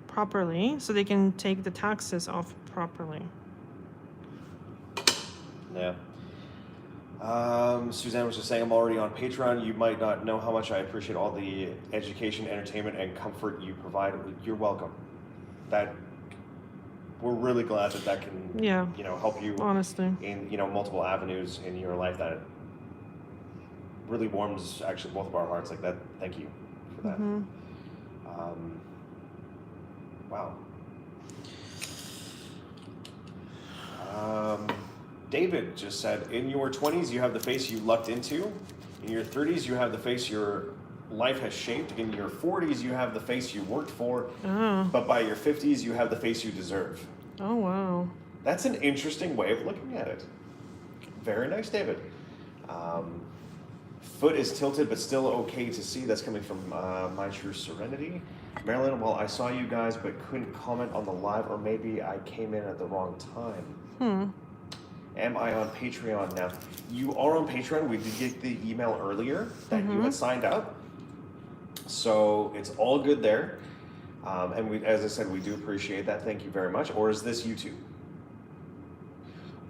properly so they can take the taxes off properly. Yeah. Suzanne was just saying, I'm already on Patreon. You might not know how much I appreciate all the education, entertainment, and comfort you provide. You're welcome. We're really glad that can, help you honestly in, multiple avenues in your life. That really warms actually both of our hearts. Like that. Thank you for that. Wow. David just said, in your 20s, you have the face you lucked into. In your 30s, you have the face your life has shaped. In your 40s, you have the face you worked for. Oh. But by your 50s, you have the face you deserve. Oh, wow. That's an interesting way of looking at it. Very nice, David. Foot is tilted, but still okay to see. That's coming from My True Serenity. Marilyn, well, I saw you guys, but couldn't comment on the live, or maybe I came in at the wrong time. Am I on Patreon now? You are on Patreon. We did get the email earlier that you had signed up. So it's all good there. And we, as I said, we do appreciate that. Thank you very much. Or is this YouTube?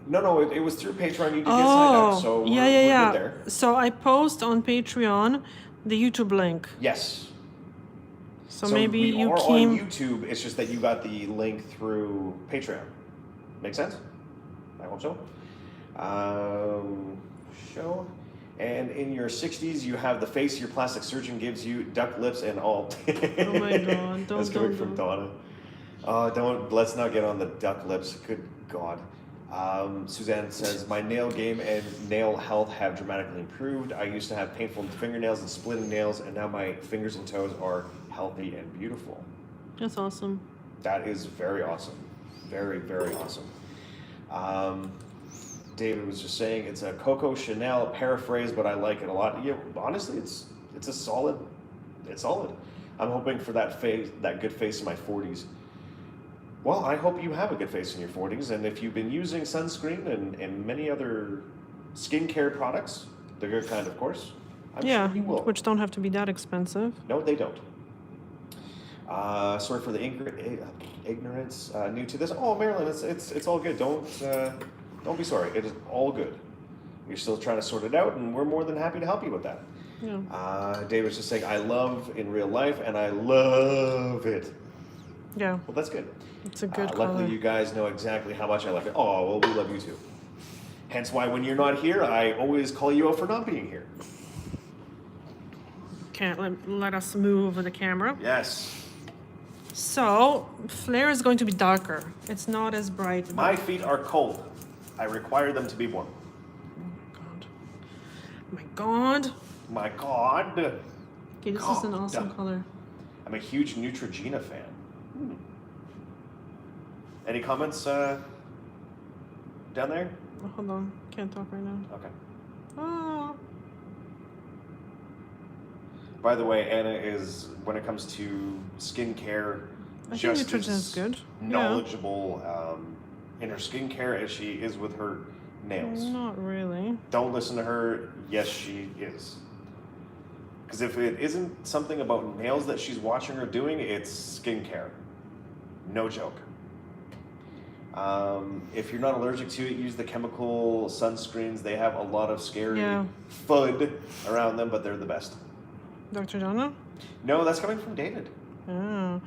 No, it was through Patreon. You did get signed up. So we're good there. So I post on Patreon the YouTube link. Yes. So maybe we you are came... on YouTube. It's just that you got the link through Patreon. Make sense? I hope so. Show. And in your 60s, you have the face your plastic surgeon gives you, duck lips and all. Oh my God! That's coming from Donna. Let's not get on the duck lips. Good God. Suzanne says, my nail game and nail health have dramatically improved. I used to have painful fingernails and splitting nails, and now my fingers and toes are healthy and beautiful. That's awesome. That is very awesome. Very, very awesome. David was just saying it's a Coco Chanel paraphrase, but I like it a lot. Yeah, honestly, it's solid. I'm hoping for that good face in my 40s. Well, I hope you have a good face in your 40s, and if you've been using sunscreen and many other skincare products, the good kind, of course, I'm sure you will. Which don't have to be that expensive. No, they don't. Sorry for the ignorance. New to this. Oh, Marilyn, it's all good. Don't be sorry. It is all good. You're still trying to sort it out, and we're more than happy to help you with that. Yeah. David's just saying, I love in real life, and I love it. Yeah. Well, that's good. It's a good color. Luckily, you guys know exactly how much I love it. Oh, well, we love you too. Hence why when you're not here, I always call you out for not being here. Can't let us move the camera. Yes. So, flare is going to be darker. It's not as bright. My feet are cold. I require them to be warm. Oh my God. My God. Okay, this is an awesome color. I'm a huge Neutrogena fan. Any comments down there? Oh, hold on. Can't talk right now. Okay. Oh. By the way, Anna is, when it comes to skincare, I just think Neutrogena is good. knowledgeable in her skincare as she is with her nails. Not really. Don't listen to her. Yes, she is. Because if it isn't something about nails that she's watching her doing, it's skincare. No joke. If you're not allergic to it, use the chemical sunscreens. They have a lot of scary FUD around them, but they're the best. Dr. Donna? No, that's coming from David. Oh.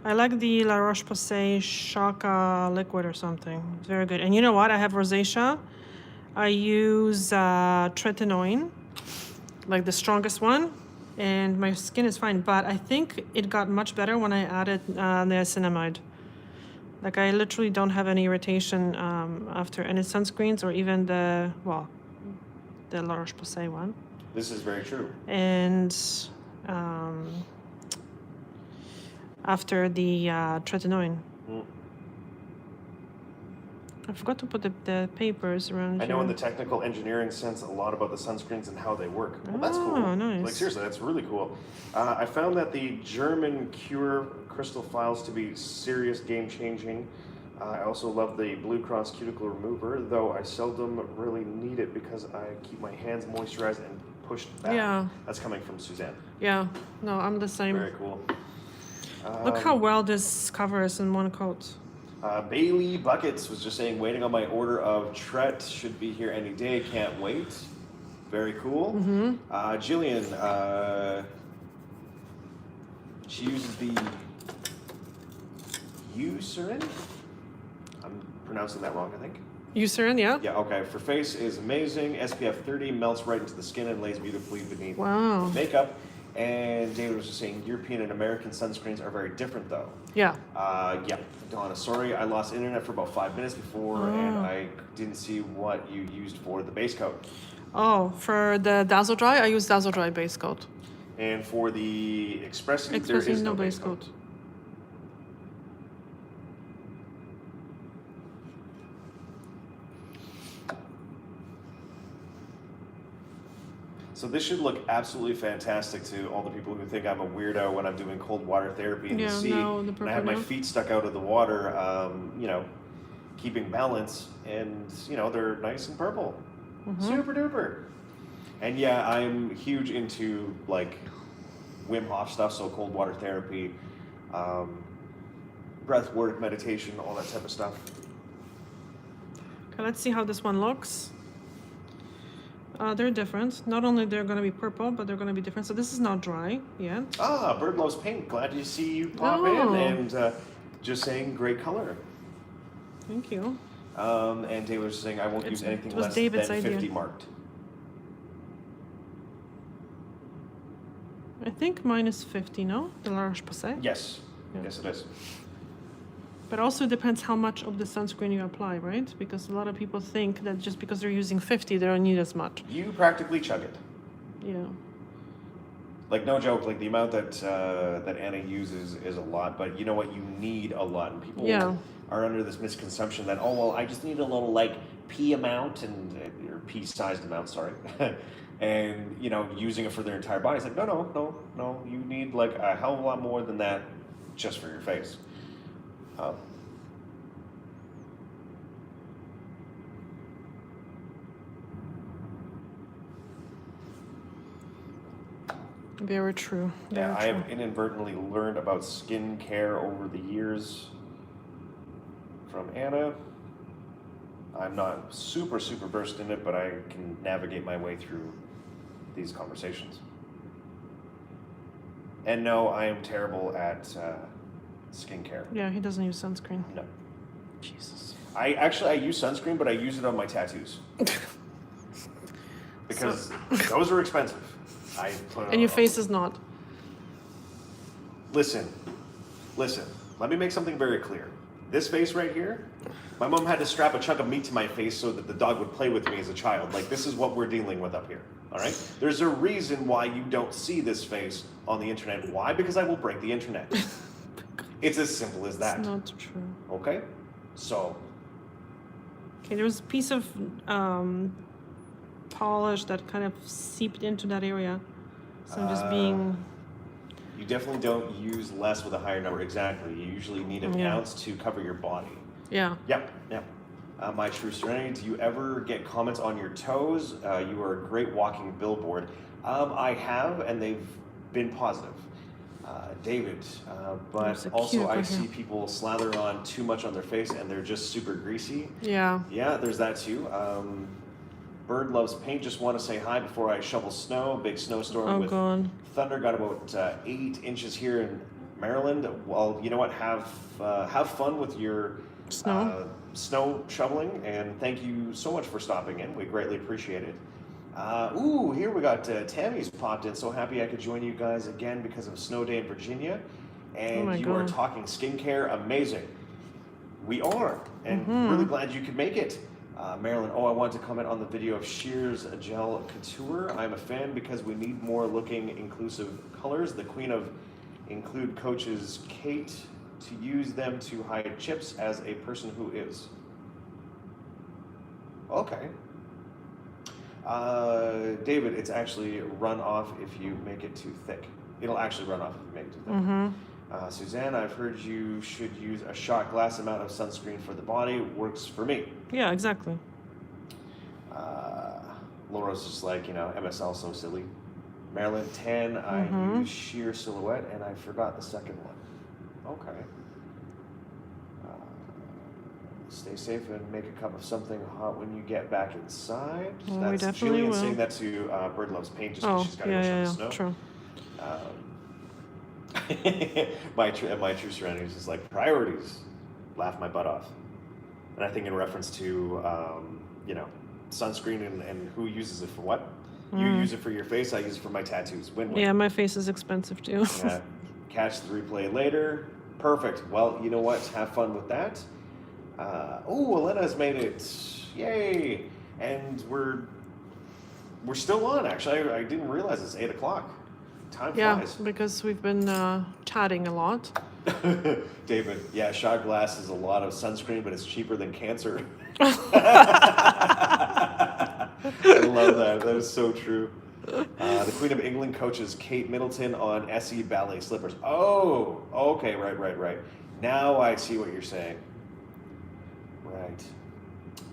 I like the La Roche-Posay Shaka liquid or something. It's very good. And you know what? I have rosacea. I use tretinoin, like the strongest one, and my skin is fine. But I think it got much better when I added niacinamide. Like I literally don't have any irritation after any sunscreens or even the La Roche-Posay one. This is very true. And after the tretinoin. I forgot to put the papers around I here. know in the technical engineering sense a lot about the sunscreens and how they work. Well, that's cool. Nice. Like seriously, that's really cool. I found that the German Cure crystal files to be serious game-changing. I also love the Blue Cross Cuticle Remover, though I seldom really need it because I keep my hands moisturized and pushed back. Yeah. That's coming from Suzanne. Yeah. No, I'm the same. Very cool. Look how well this covers in one coat. Bailey Buckets was just saying, waiting on my order of Tret, should be here any day, can't wait. Very cool. Jillian, she uses the Eucerin. I'm pronouncing that wrong, I think. Eucerin, yeah? Yeah, okay. For face is amazing. SPF 30 melts right into the skin and lays beautifully beneath makeup. And David was just saying European and American sunscreens are very different though. Yeah. Yeah. Donna, sorry, I lost internet for about 5 minutes before and I didn't see what you used for the base coat. Oh, for the Dazzle Dry, I use Dazzle Dry base coat. And for the Expressie, there is no base coat. So this should look absolutely fantastic to all the people who think I'm a weirdo when I'm doing cold water therapy in the sea. And I have my feet stuck out of the water, you know, keeping balance, and you know they're nice and purple, super duper. And yeah, I'm huge into like Wim Hof stuff, so cold water therapy, breath work, meditation, all that type of stuff. Okay, let's see how this one looks. They're different. Not only they're going to be purple, but they're going to be different. So this is not dry yet. Ah, Bird Loves Pink. Glad to see you pop in and just saying great color. Thank you. And David was saying I won't use anything less David's than 50 idea. marked. I think mine is 50, no? The large Posay? Yes. Yeah. Yes, it is. But also depends how much of the sunscreen you apply, right? Because a lot of people think that just because they're using 50, they don't need as much. You practically chug it. Yeah. Like no joke, like the amount that that Anna uses is a lot, but you know what? You need a lot, and people are under this misconception that I just need a little like pea amount or pea-sized amount, sorry, and you know using it for their entire body. It's like no, you need like a hell of a lot more than that just for your face. Very true. Yeah, I have inadvertently learned about skincare over the years from Anna. I'm not super versed in it, but I can navigate my way through these conversations. And no, I am terrible at skincare. Yeah, he doesn't use sunscreen. No. Jesus. I use sunscreen, but I use it on my tattoos. Because those are expensive. I put and your face is not. Listen. Let me make something very clear. This face right here, my mom had to strap a chunk of meat to my face so that the dog would play with me as a child. Like, this is what we're dealing with up here, all right? There's a reason why you don't see this face on the internet. Why? Because I will break the internet. It's as simple as that. It's not true. Okay? So. Okay, there was a piece of polish that kind of seeped into that area. So I'm just being... You definitely don't use less with a higher number. Exactly. You usually need an ounce to cover your body. Yeah. Yep. My True Serenity, do you ever get comments on your toes? You are a great walking billboard. I have, and they've been positive. David, but also I see people slather on too much on their face and they're just super greasy. Yeah. Yeah, there's that too. Bird Loves Paint, just want to say hi before I shovel snow. Big snowstorm with thunder. Got about 8 inches here in Maryland. Well, you know what? Have fun with your snow shoveling, and thank you so much for stopping in. We greatly appreciate it. Here we got Tammy's popped in. So happy I could join you guys again because of a snow day in Virginia. And you are talking skincare. Amazing. We are. And really glad you could make it. Marilyn, I wanted to comment on the video of Shears Gel Couture. I'm a fan because we need more looking inclusive colors. The queen of include coaches Kate to use them to hide chips as a person who is. Okay. David, it's actually run off if you make it too thick. It'll actually run off if you make it too thick. Suzanne, I've heard you should use a shot glass amount of sunscreen for the body. Works for me. Yeah, exactly. Laura's just like, MSL so silly. Marilyn, 10, I use sheer silhouette, and I forgot the second one. Okay. Stay safe and make a cup of something hot when you get back inside. Well, that's Jillian saying that to Bird Loves Paint just because she's got to go shovel snow. True. My True Serenity is just like priorities. Laugh my butt off. And I think in reference to, sunscreen and who uses it for what. You use it for your face, I use it for my tattoos. Win-win. Yeah, my face is expensive too. Yeah. Catch the replay later. Perfect. Well, you know what? Have fun with that. Elena's made it. Yay. And we're still on, actually. I didn't realize it's 8 o'clock. Time flies. Yeah, because we've been chatting a lot. David, shot glass is a lot of sunscreen, but it's cheaper than cancer. I love that. That is so true. The Queen of England coaches Kate Middleton on Essie ballet slippers. Oh, okay, right. Now I see what you're saying. Right.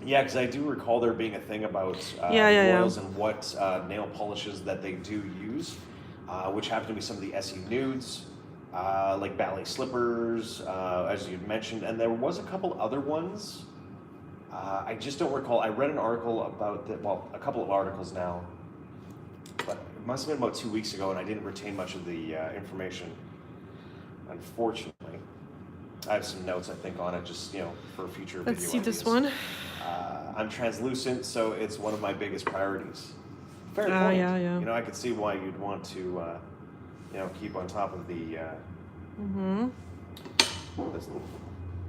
Yeah, because I do recall there being a thing about royals and what nail polishes that they do use, which happen to be some of the Essie nudes, like ballet slippers, as you mentioned, and there was a couple other ones. I just don't recall. I read an article about that. Well, a couple of articles now, but it must have been about 2 weeks ago, and I didn't retain much of the information. Unfortunately, I have some notes I think on it, just for future video. Let's see ideas. this one. I'm translucent, so it's one of my biggest priorities. Fair point. Yeah. I could see why you'd want to, keep on top of the.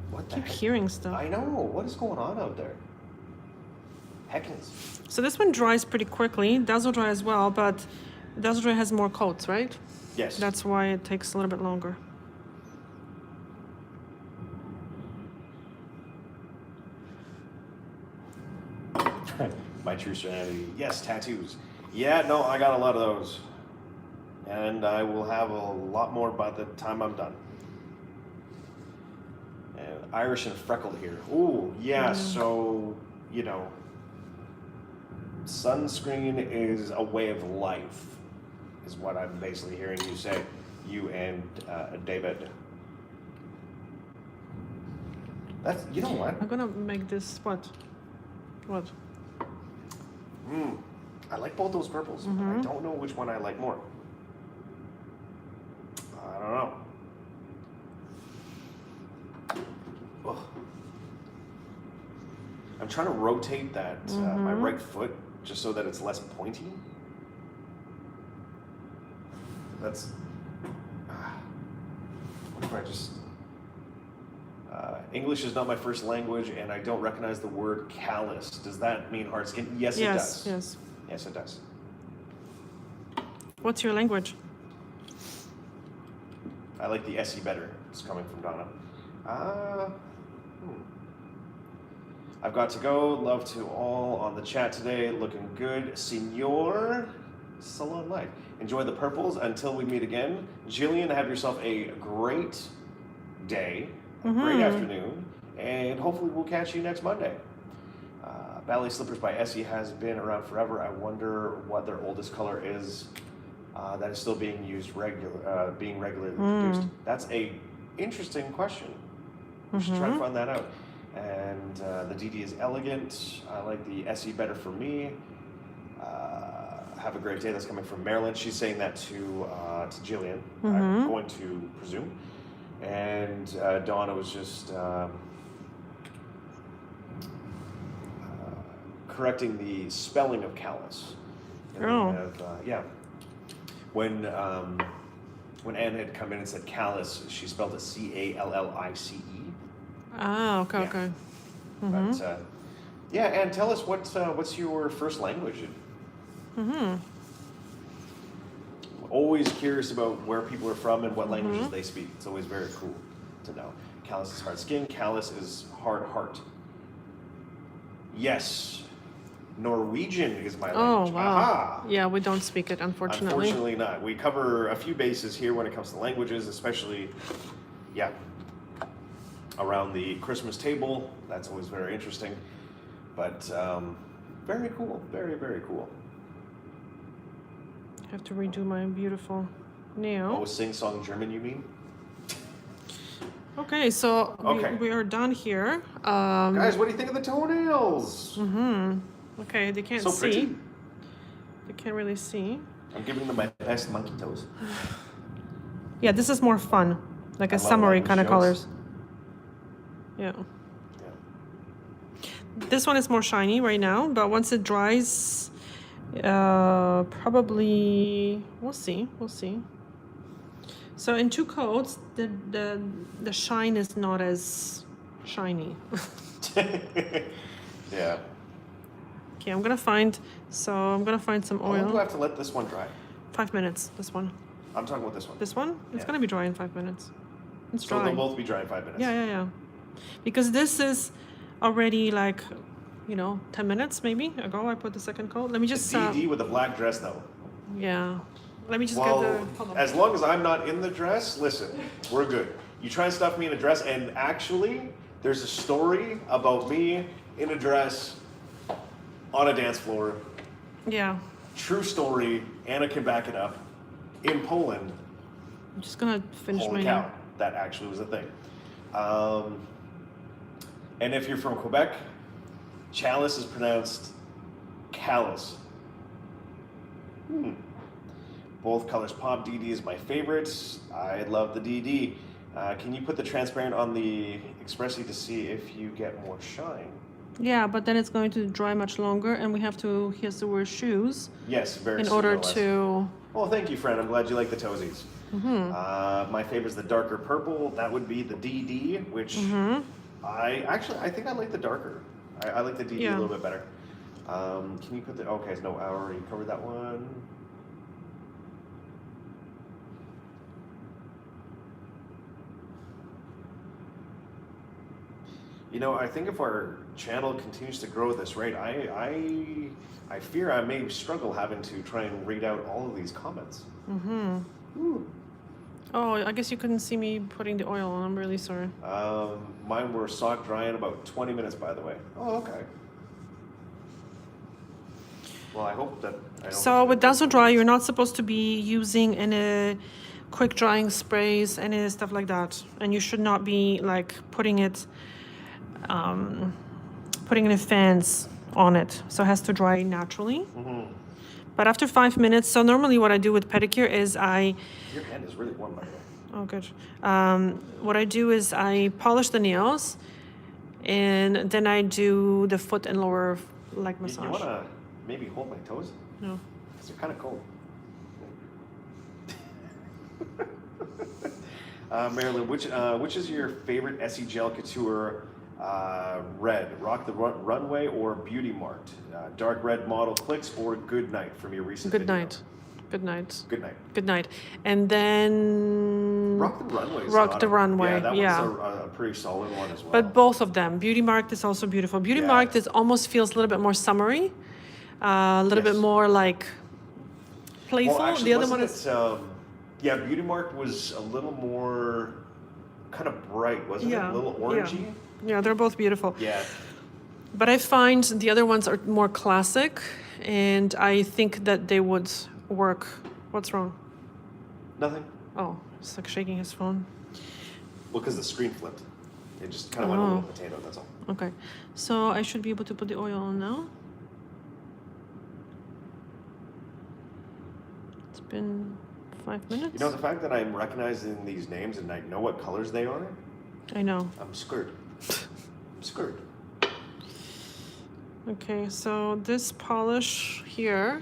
What the Keep heck? hearing stuff. I know. What is going on out there? Heckins. So this one dries pretty quickly. Dazzle Dry as well, but Dazzle Dry has more coats, right? Yes. That's why it takes a little bit longer. My true serenity. Yes, tattoos. Yeah, no, I got a lot of those. And I will have a lot more by the time I'm done. And Irish and freckled here. Ooh, yeah, so, sunscreen is a way of life, is what I'm basically hearing you say, you and David. That's, you know what? I'm gonna make this, what? I like both those purples. But I don't know which one I like more. I don't know. Ugh. I'm trying to rotate that my right foot just so that it's less pointy. That's. What if I just? English is not my first language, and I don't recognize the word callus. Does that mean hard skin? Yes, it does. Yes, it does. What's your language? I like the Essie better. It's coming from Donna. I've got to go. Love to all on the chat today. Looking good. Senor Salon Life. Enjoy the purples until we meet again. Jillian, have yourself a great day, a great afternoon, and hopefully we'll catch you next Monday. Ballet Slippers by Essie has been around forever. I wonder what their oldest color is that is still being used being regularly produced. That's a interesting question. We should try to find that out. And the DD is elegant. I like the Essie better for me. Have a great day. That's coming from Maryland. She's saying that to Jillian. I'm going to presume. And Donna was just correcting the spelling of Callus. When Anne had come in and said Callus, she spelled it Callice. Okay. But Anne, tell us what's your first language? Always curious about where people are from and what languages they speak. It's always very cool to know. Callus is hard skin. Callus is hard heart. Yes. Norwegian is my language. Oh, wow. Aha! Yeah, we don't speak it, unfortunately. Unfortunately not. We cover a few bases here when it comes to languages, especially, around the Christmas table. That's always very interesting. But very cool. Very, very cool. I have to redo my beautiful nail. Oh, sing-song German, you mean? Okay, so we are done here. Guys, what do you think of the toenails? Okay, they can't So see. pretty. They can't really see. I'm giving them my best monkey toes. Yeah, this is more fun. Like I a love summery language kind of shows. colors. Yeah. This one is more shiny right now, but once it dries, probably we'll see. So in 2 coats, the shine is not as shiny. Yeah. Okay, I'm gonna find some How long do I oil. have to let this one dry? 5 minutes. This one. I'm talking about this one. This one. It's Yeah. gonna be dry in 5 minutes. It's So dry. they'll both be dry in 5 minutes. Yeah. Because this is already like, 10 minutes maybe ago I put the second coat. Let me just, DD with a black dress though. yeah. Let me just Well, get the, hold on. as long as I'm not in the dress, listen, we're good. You try and stuff me in a dress, and actually, there's a story about me in a dress, on a dance floor. Yeah. True story, Anna can back it up. In Poland, I'm just gonna finish holy my cow, that actually was a thing. And if you're from Quebec, Callus is pronounced Callus. Both colors pop. DD is my favorite. I love the DD. Can you put the transparent on the Expressie to see if you get more shine? Yeah, but then it's going to dry much longer, and we have to, he has to wear shoes. Yes, very in soon, order no less. to. Well, thank you, friend. I'm glad you like the toesies. My favorite is the darker purple. That would be the DD, which I think I like the darker. I like the DD a little bit better. Can you put the, okay, no, I already covered that one. You know, I think if our channel continues to grow at this rate, I fear I may struggle having to try and read out all of these comments. Oh, I guess you couldn't see me putting the oil on. I'm really sorry. Mine were sock dry in about 20 minutes, by the way. Oh, okay. Well, I hope that I don't. So with Dazzle Dry, you're not supposed to be using any quick drying sprays, any stuff like that, and you should not be like putting any fans on it. So it has to dry naturally. But after 5 minutes, so normally what I do with pedicure is Your hand is really warm, by the way. Oh, good. What I do is I polish the nails, and then I do the foot and lower leg massage. You want to maybe hold my toes? No. Because they're kind of cold. Marilyn, which is your favorite Essie Gel Couture red? Rock the Runway or Beauty Marked? Dark red model clicks or Good Night from your recent Good video? night. Good night. Good Night. Good night. And then Rock the Runway. Rock the Runway. Yeah, that yeah. was a pretty solid one as well. But both of them. Beauty Marked is also beautiful. Beauty Marked is almost feels a little bit more summery, a little bit more like playful. Well, actually, the other one is yeah, Beauty Marked was a little more kind of bright, wasn't it? A little orangey. Yeah, they're both beautiful. Yeah. But I find the other ones are more classic, and I think that they would work. What's wrong? Nothing. Oh, it's like shaking his phone. Well, because the screen flipped. It just kind of went a little potato, that's all. Okay. So I should be able to put the oil on now. It's been 5 minutes. You know, the fact that I'm recognizing these names and I know what colors they are, I know. I'm scared. I'm scared. Okay, so this polish here,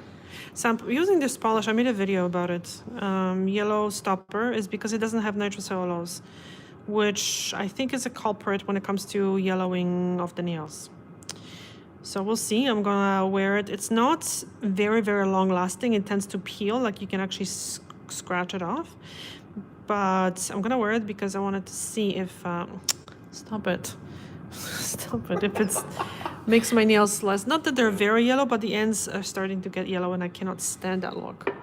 so I'm using this polish, I made a video about it. Yellow stopper is because it doesn't have nitrocellulose, which I think is a culprit when it comes to yellowing of the nails. So we'll see, I'm gonna wear it. It's not very, very long lasting. It tends to peel, like you can actually scratch it off. But I'm gonna wear it because I wanted to see if, stop it. Stop it. If it's makes my nails less, not that they're very yellow, but the ends are starting to get yellow and I cannot stand that look.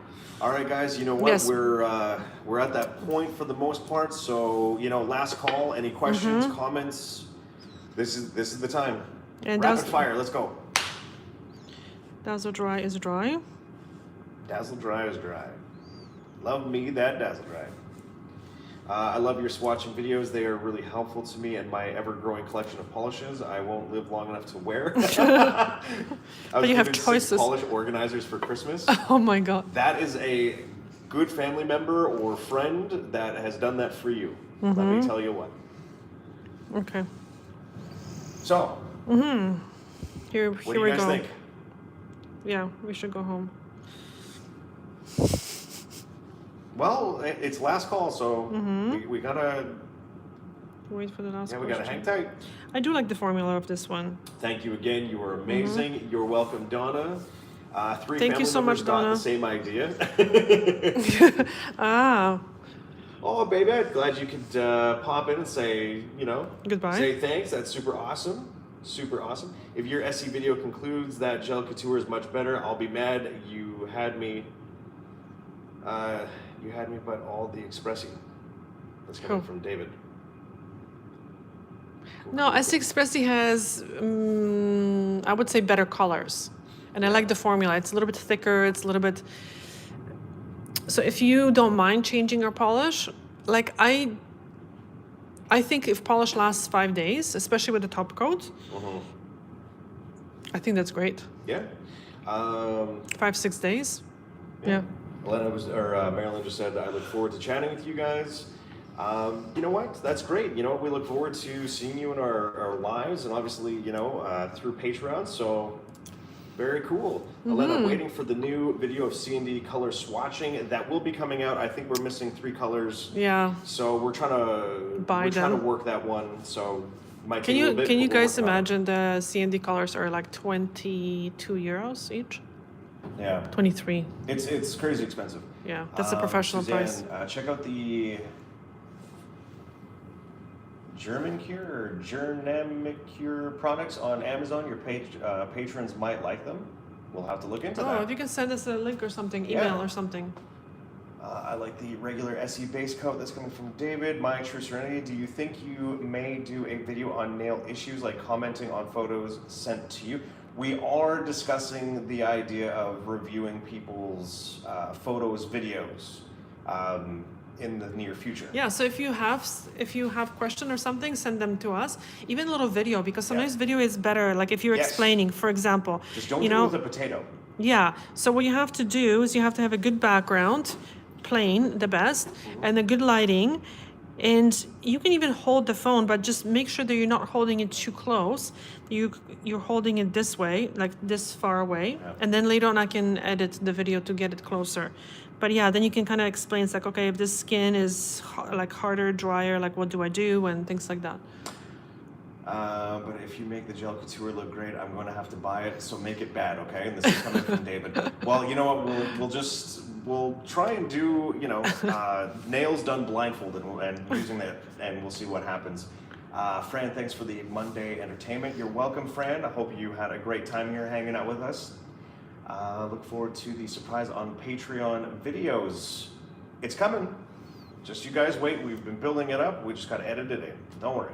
All right, guys, you know what? Yes. We're at that point for the most part. So, you know, last call, any questions, comments? This is the time. And Rapid fire, let's go. Dazzle Dry is dry. Dazzle Dry is dry. Love me that Dazzle Dry. I love your swatching videos. They are really helpful to me and my ever-growing collection of polishes. I won't live long enough to wear. But you have choices. 6 polish organizers for Christmas. Oh my God. That is a good family member or friend that has done that for you. Let me tell you what. Okay. So, Here what do we you guys go. think? Yeah, we should go home. Well, it's last call, so we gotta Wait for the last we question. gotta hang tight. I do like the formula of this one. Thank you again. You were amazing. You're welcome, Donna. 3 Thank family you so members much, got Donna. the same idea. Ah, Oh, baby, I'm glad you could pop in and say, Goodbye. Say thanks. That's super awesome. Super awesome. If your Essie video concludes that Gel Couture is much better, I'll be mad. You had me, but all the Expressie. That's coming from David. No, Essie Expressie has, I would say, better colors. And I like the formula. It's a little bit thicker. It's a little bit... So if you don't mind changing your polish, like I think if polish lasts 5 days, especially with the top coat, I think that's great. Yeah. 5-6 days. Yeah. Marilyn just said, I look forward to chatting with you guys. You know what? That's great. You know, we look forward to seeing you in our lives and obviously, you know, through Patreon. So very cool. Elena, waiting for the new video of C&D color swatching. That will be coming out. I think we're missing 3 colors. Yeah. So we're trying to work that one. So might Can take a little bit, you but we'll guys work on it. imagine the C&D colors are like 22 euros each? Yeah. 23. It's crazy expensive. Yeah, that's the professional price. Suzanne, check out the MANICURE or MANICURE products on Amazon. Your patrons might like them. We'll have to look into Oh, that. if you can send us a link or something, email or something. I like the regular Essie base coat. That's coming from David. My True Serenity. Do you think you may do a video on nail issues, like commenting on photos sent to you? We are discussing the idea of reviewing people's photos, videos in the near future. Yeah, so if you have question or something, send them to us. Even a little video, because sometimes video is better. Like if you're explaining, for example, just don't you do know, it with a potato. Yeah. So what you have to do is you have to have a good background, plain, the best, and a good lighting. And you can even hold the phone, but just make sure that you're not holding it too close. You're holding it this way, like this far away. Yeah. And then later on I can edit the video to get it closer. But yeah, then you can kind of explain, it's like, okay, if this skin is like harder, drier, like what do I do, and things like that. But if you make the gel couture look great, I'm going to have to buy it, so make it bad, okay? And this is coming from David. Well, you know what, we'll try and do, you know, nails done blindfolded and using that, and we'll see what happens. Fran, thanks for the Monday entertainment. You're welcome, Fran. I hope you had a great time here hanging out with us. Look forward to the surprise on Patreon videos. It's coming. Just you guys wait. We've been building it up. We just got to edit it in. Don't worry.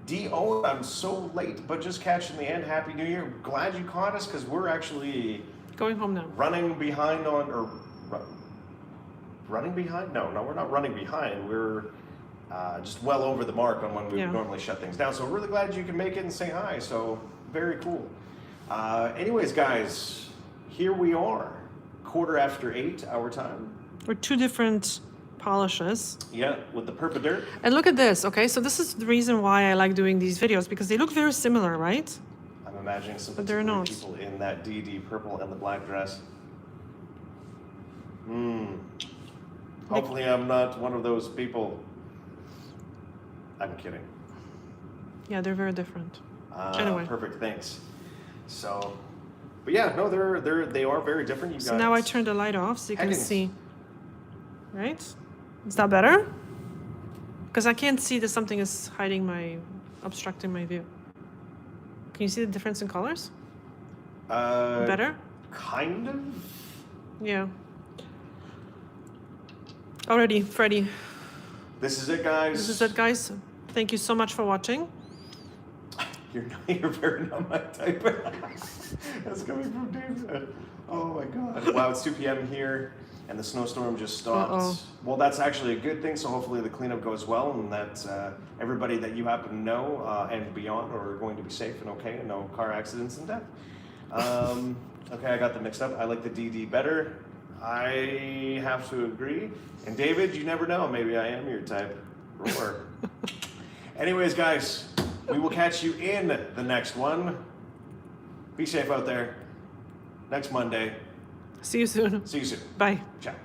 D.O., I'm so late, but just catching the end. Happy New Year. Glad you caught us because we're actually Going home now. running behind running behind? No, we're not running behind. We're just well over the mark on when we would normally shut things down. So really glad you can make it and say hi. So very cool. Anyways, guys, here we are. 8:15 our time. We're 2 different polishes. Yeah, with the Purple Dirt. And look at this, okay? So this is the reason why I like doing these videos, because they look very similar, right? I'm imagining some But they're particular not. people in that DD purple and the black dress. Hopefully I'm not one of those people. I'm kidding. Yeah, they're very different. Anyway. Perfect, thanks. So, but yeah, no, they are very different. You So guys. now I turn the light off so you can Heavens. see. Right? Is that better? Because I can't see that something is obstructing my view. Can you see the difference in colors? Better? Kind of. Yeah. Alrighty, Freddie. This is it, guys. This is it, guys. Thank you so much for watching. You're very not my type. That's coming from David. Oh my God. Wow, it's 2 p.m. here, and the snowstorm just stopped. Uh-oh. Well, that's actually a good thing. So hopefully the cleanup goes well, and that everybody that you happen to know and beyond are going to be safe and okay, and no car accidents and death. Okay, I got them mixed up. I like the DD better. I have to agree. And David, you never know. Maybe I am your type. Roar. Anyways, guys, we will catch you in the next one. Be safe out there. Next Monday. See you soon. See you soon. Bye. Ciao.